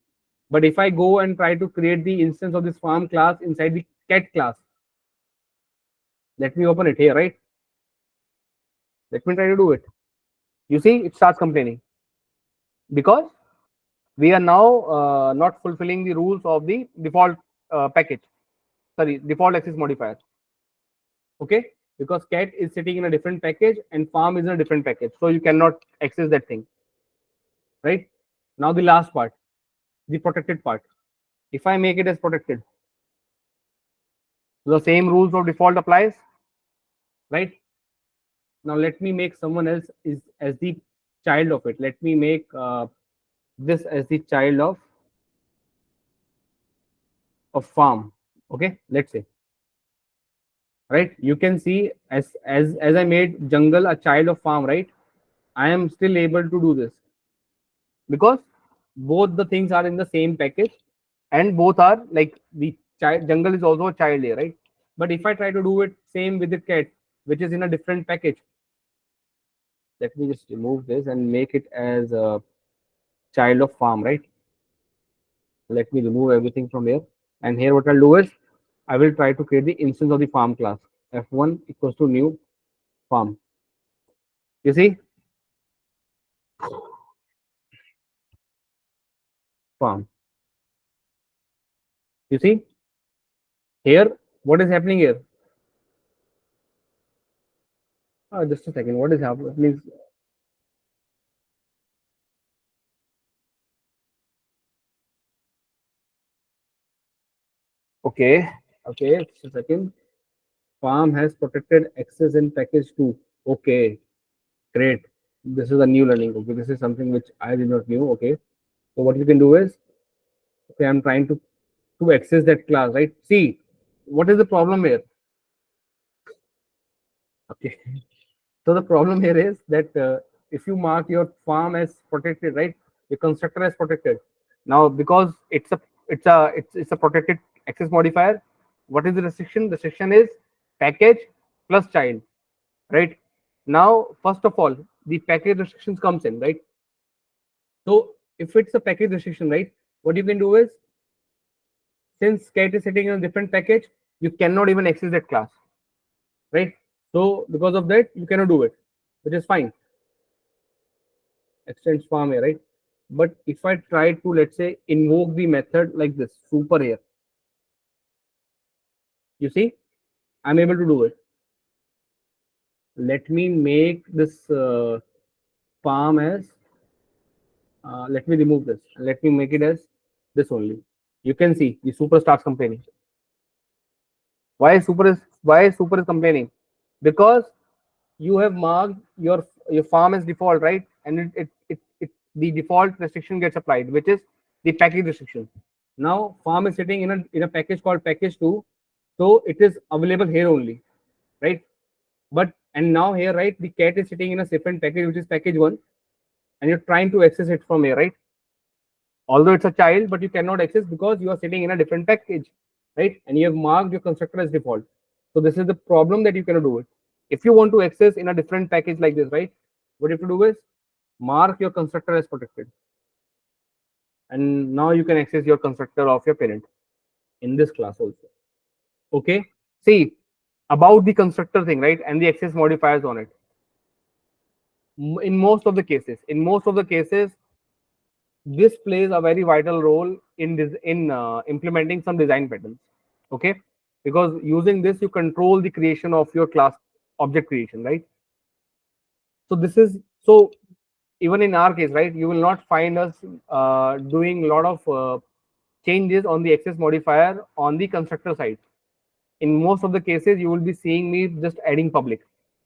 But if I go and try to create the instance of this farm class inside the cat class, let me open it here, right? Let me try to do it. You see, it starts complaining because we are now not fulfilling the rules of the default package, sorry, default access modifier. Okay, because cat is sitting in a different package and farm is in a different package, so you cannot access that thing, right? Now the last part, the protected part. If I make it as protected, the same rules of default applies, right? Now let me make someone else is as the child of it. Let me make this as the child of farm. Okay, let's say, right? You can see as I made jungle a child of farm, right? I am still able to do this because both the things are in the same package and both are like the child jungle is also a child here, right? But if I try to do it same with the cat, which is in a different package, let me just remove this and make it as a child of farm, right? Let me remove everything from here, and here what I'll do is I will try to create the instance of the farm class. F1 equals to new farm. You see, farm. You see here what is happening here. Just a second, what is happening? Means okay, okay, just a second. Farm has protected access in package 2. Okay, great. This is a new learning. Okay, this is something which I did not knew. Okay, so what you can do is, okay, I'm trying to access that class, right? See, what is the problem here? Okay, so the problem here is that if you mark your farm as protected, right, your constructor as protected. Now because it's a protected access modifier, what is the restriction? The restriction is package plus child, right? Now first of all, the package restrictions comes in, right? So if it's a package restriction, right, what you can do is, since cat is sitting in a different package, you cannot even access that class, right? So because of that, you cannot do it, which is fine. Extends farm here, right? But if I try to, let's say, invoke the method like this, super here, you see, I'm able to do it. let me make this palm as, let me remove this. Let me make it as this only. You can see the super starts complaining. Why super is complaining? Because you have marked your farm as default, right? And the default restriction gets applied, which is the package restriction. Now farm is sitting in a package called package 2, so it is available here only, right? But and now here, right, the cat is sitting in a different package, which is package 1, and you're trying to access it from here, right? Although it's a child, but you cannot access because you are sitting in a different package, right? And you have marked your constructor as default. So this is the problem that you cannot do it. If you want to access in a different package like this, right, what you have to do is mark your constructor as protected. And now you can access your constructor of your parent in this class also. Okay. See, about the constructor thing, right, and the access modifiers on it. In most of the cases, this plays a very vital role in this implementing some design patterns. Okay, because using this you control the creation of your class object creation, right? So this is so even in our case, right, you will not find us doing a lot of changes on the access modifier on the constructor side. In most of the cases you will be seeing me just adding public.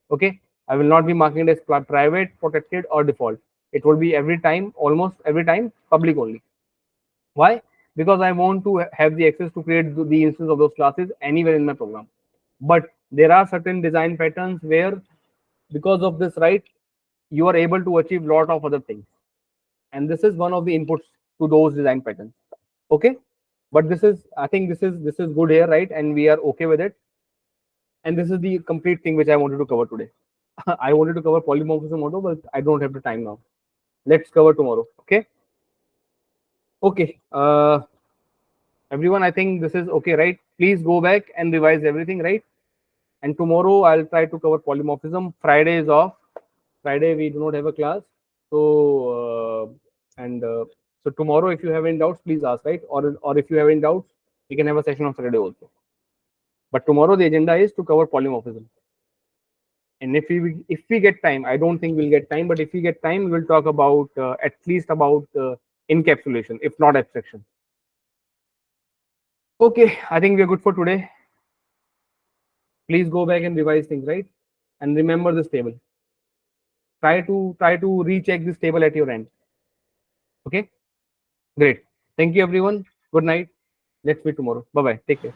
Okay, I will not be marking it as private, protected, or default. It will be almost every time public only. Why? Because I want to have the access to create the instance of those classes anywhere in my program. But there are certain design patterns where, because of this, right, you are able to achieve lot of other things. And this is one of the inputs to those design patterns. Okay. But I think this is good here, right? And we are okay with it. And this is the complete thing which I wanted to cover today. I wanted to cover polymorphism model, but I don't have the time now. Let's cover tomorrow. Okay. Okay. Everyone, I think this is okay, right? Please go back and revise everything, right? And tomorrow I'll try to cover polymorphism. Friday is off. Friday we do not have a class. So tomorrow, if you have any doubts, please ask, right? Or if you have any doubts, we can have a session on Saturday also. But tomorrow the agenda is to cover polymorphism. And if we get time, I don't think we'll get time, but if we get time, we'll talk about at least about encapsulation, if not abstraction. Okay, I think we're good for today. Please go back and revise things, right? And remember this table. Try to recheck this table at your end. Okay, great. Thank you, everyone. Good night. Let's meet tomorrow. Bye bye. Take care.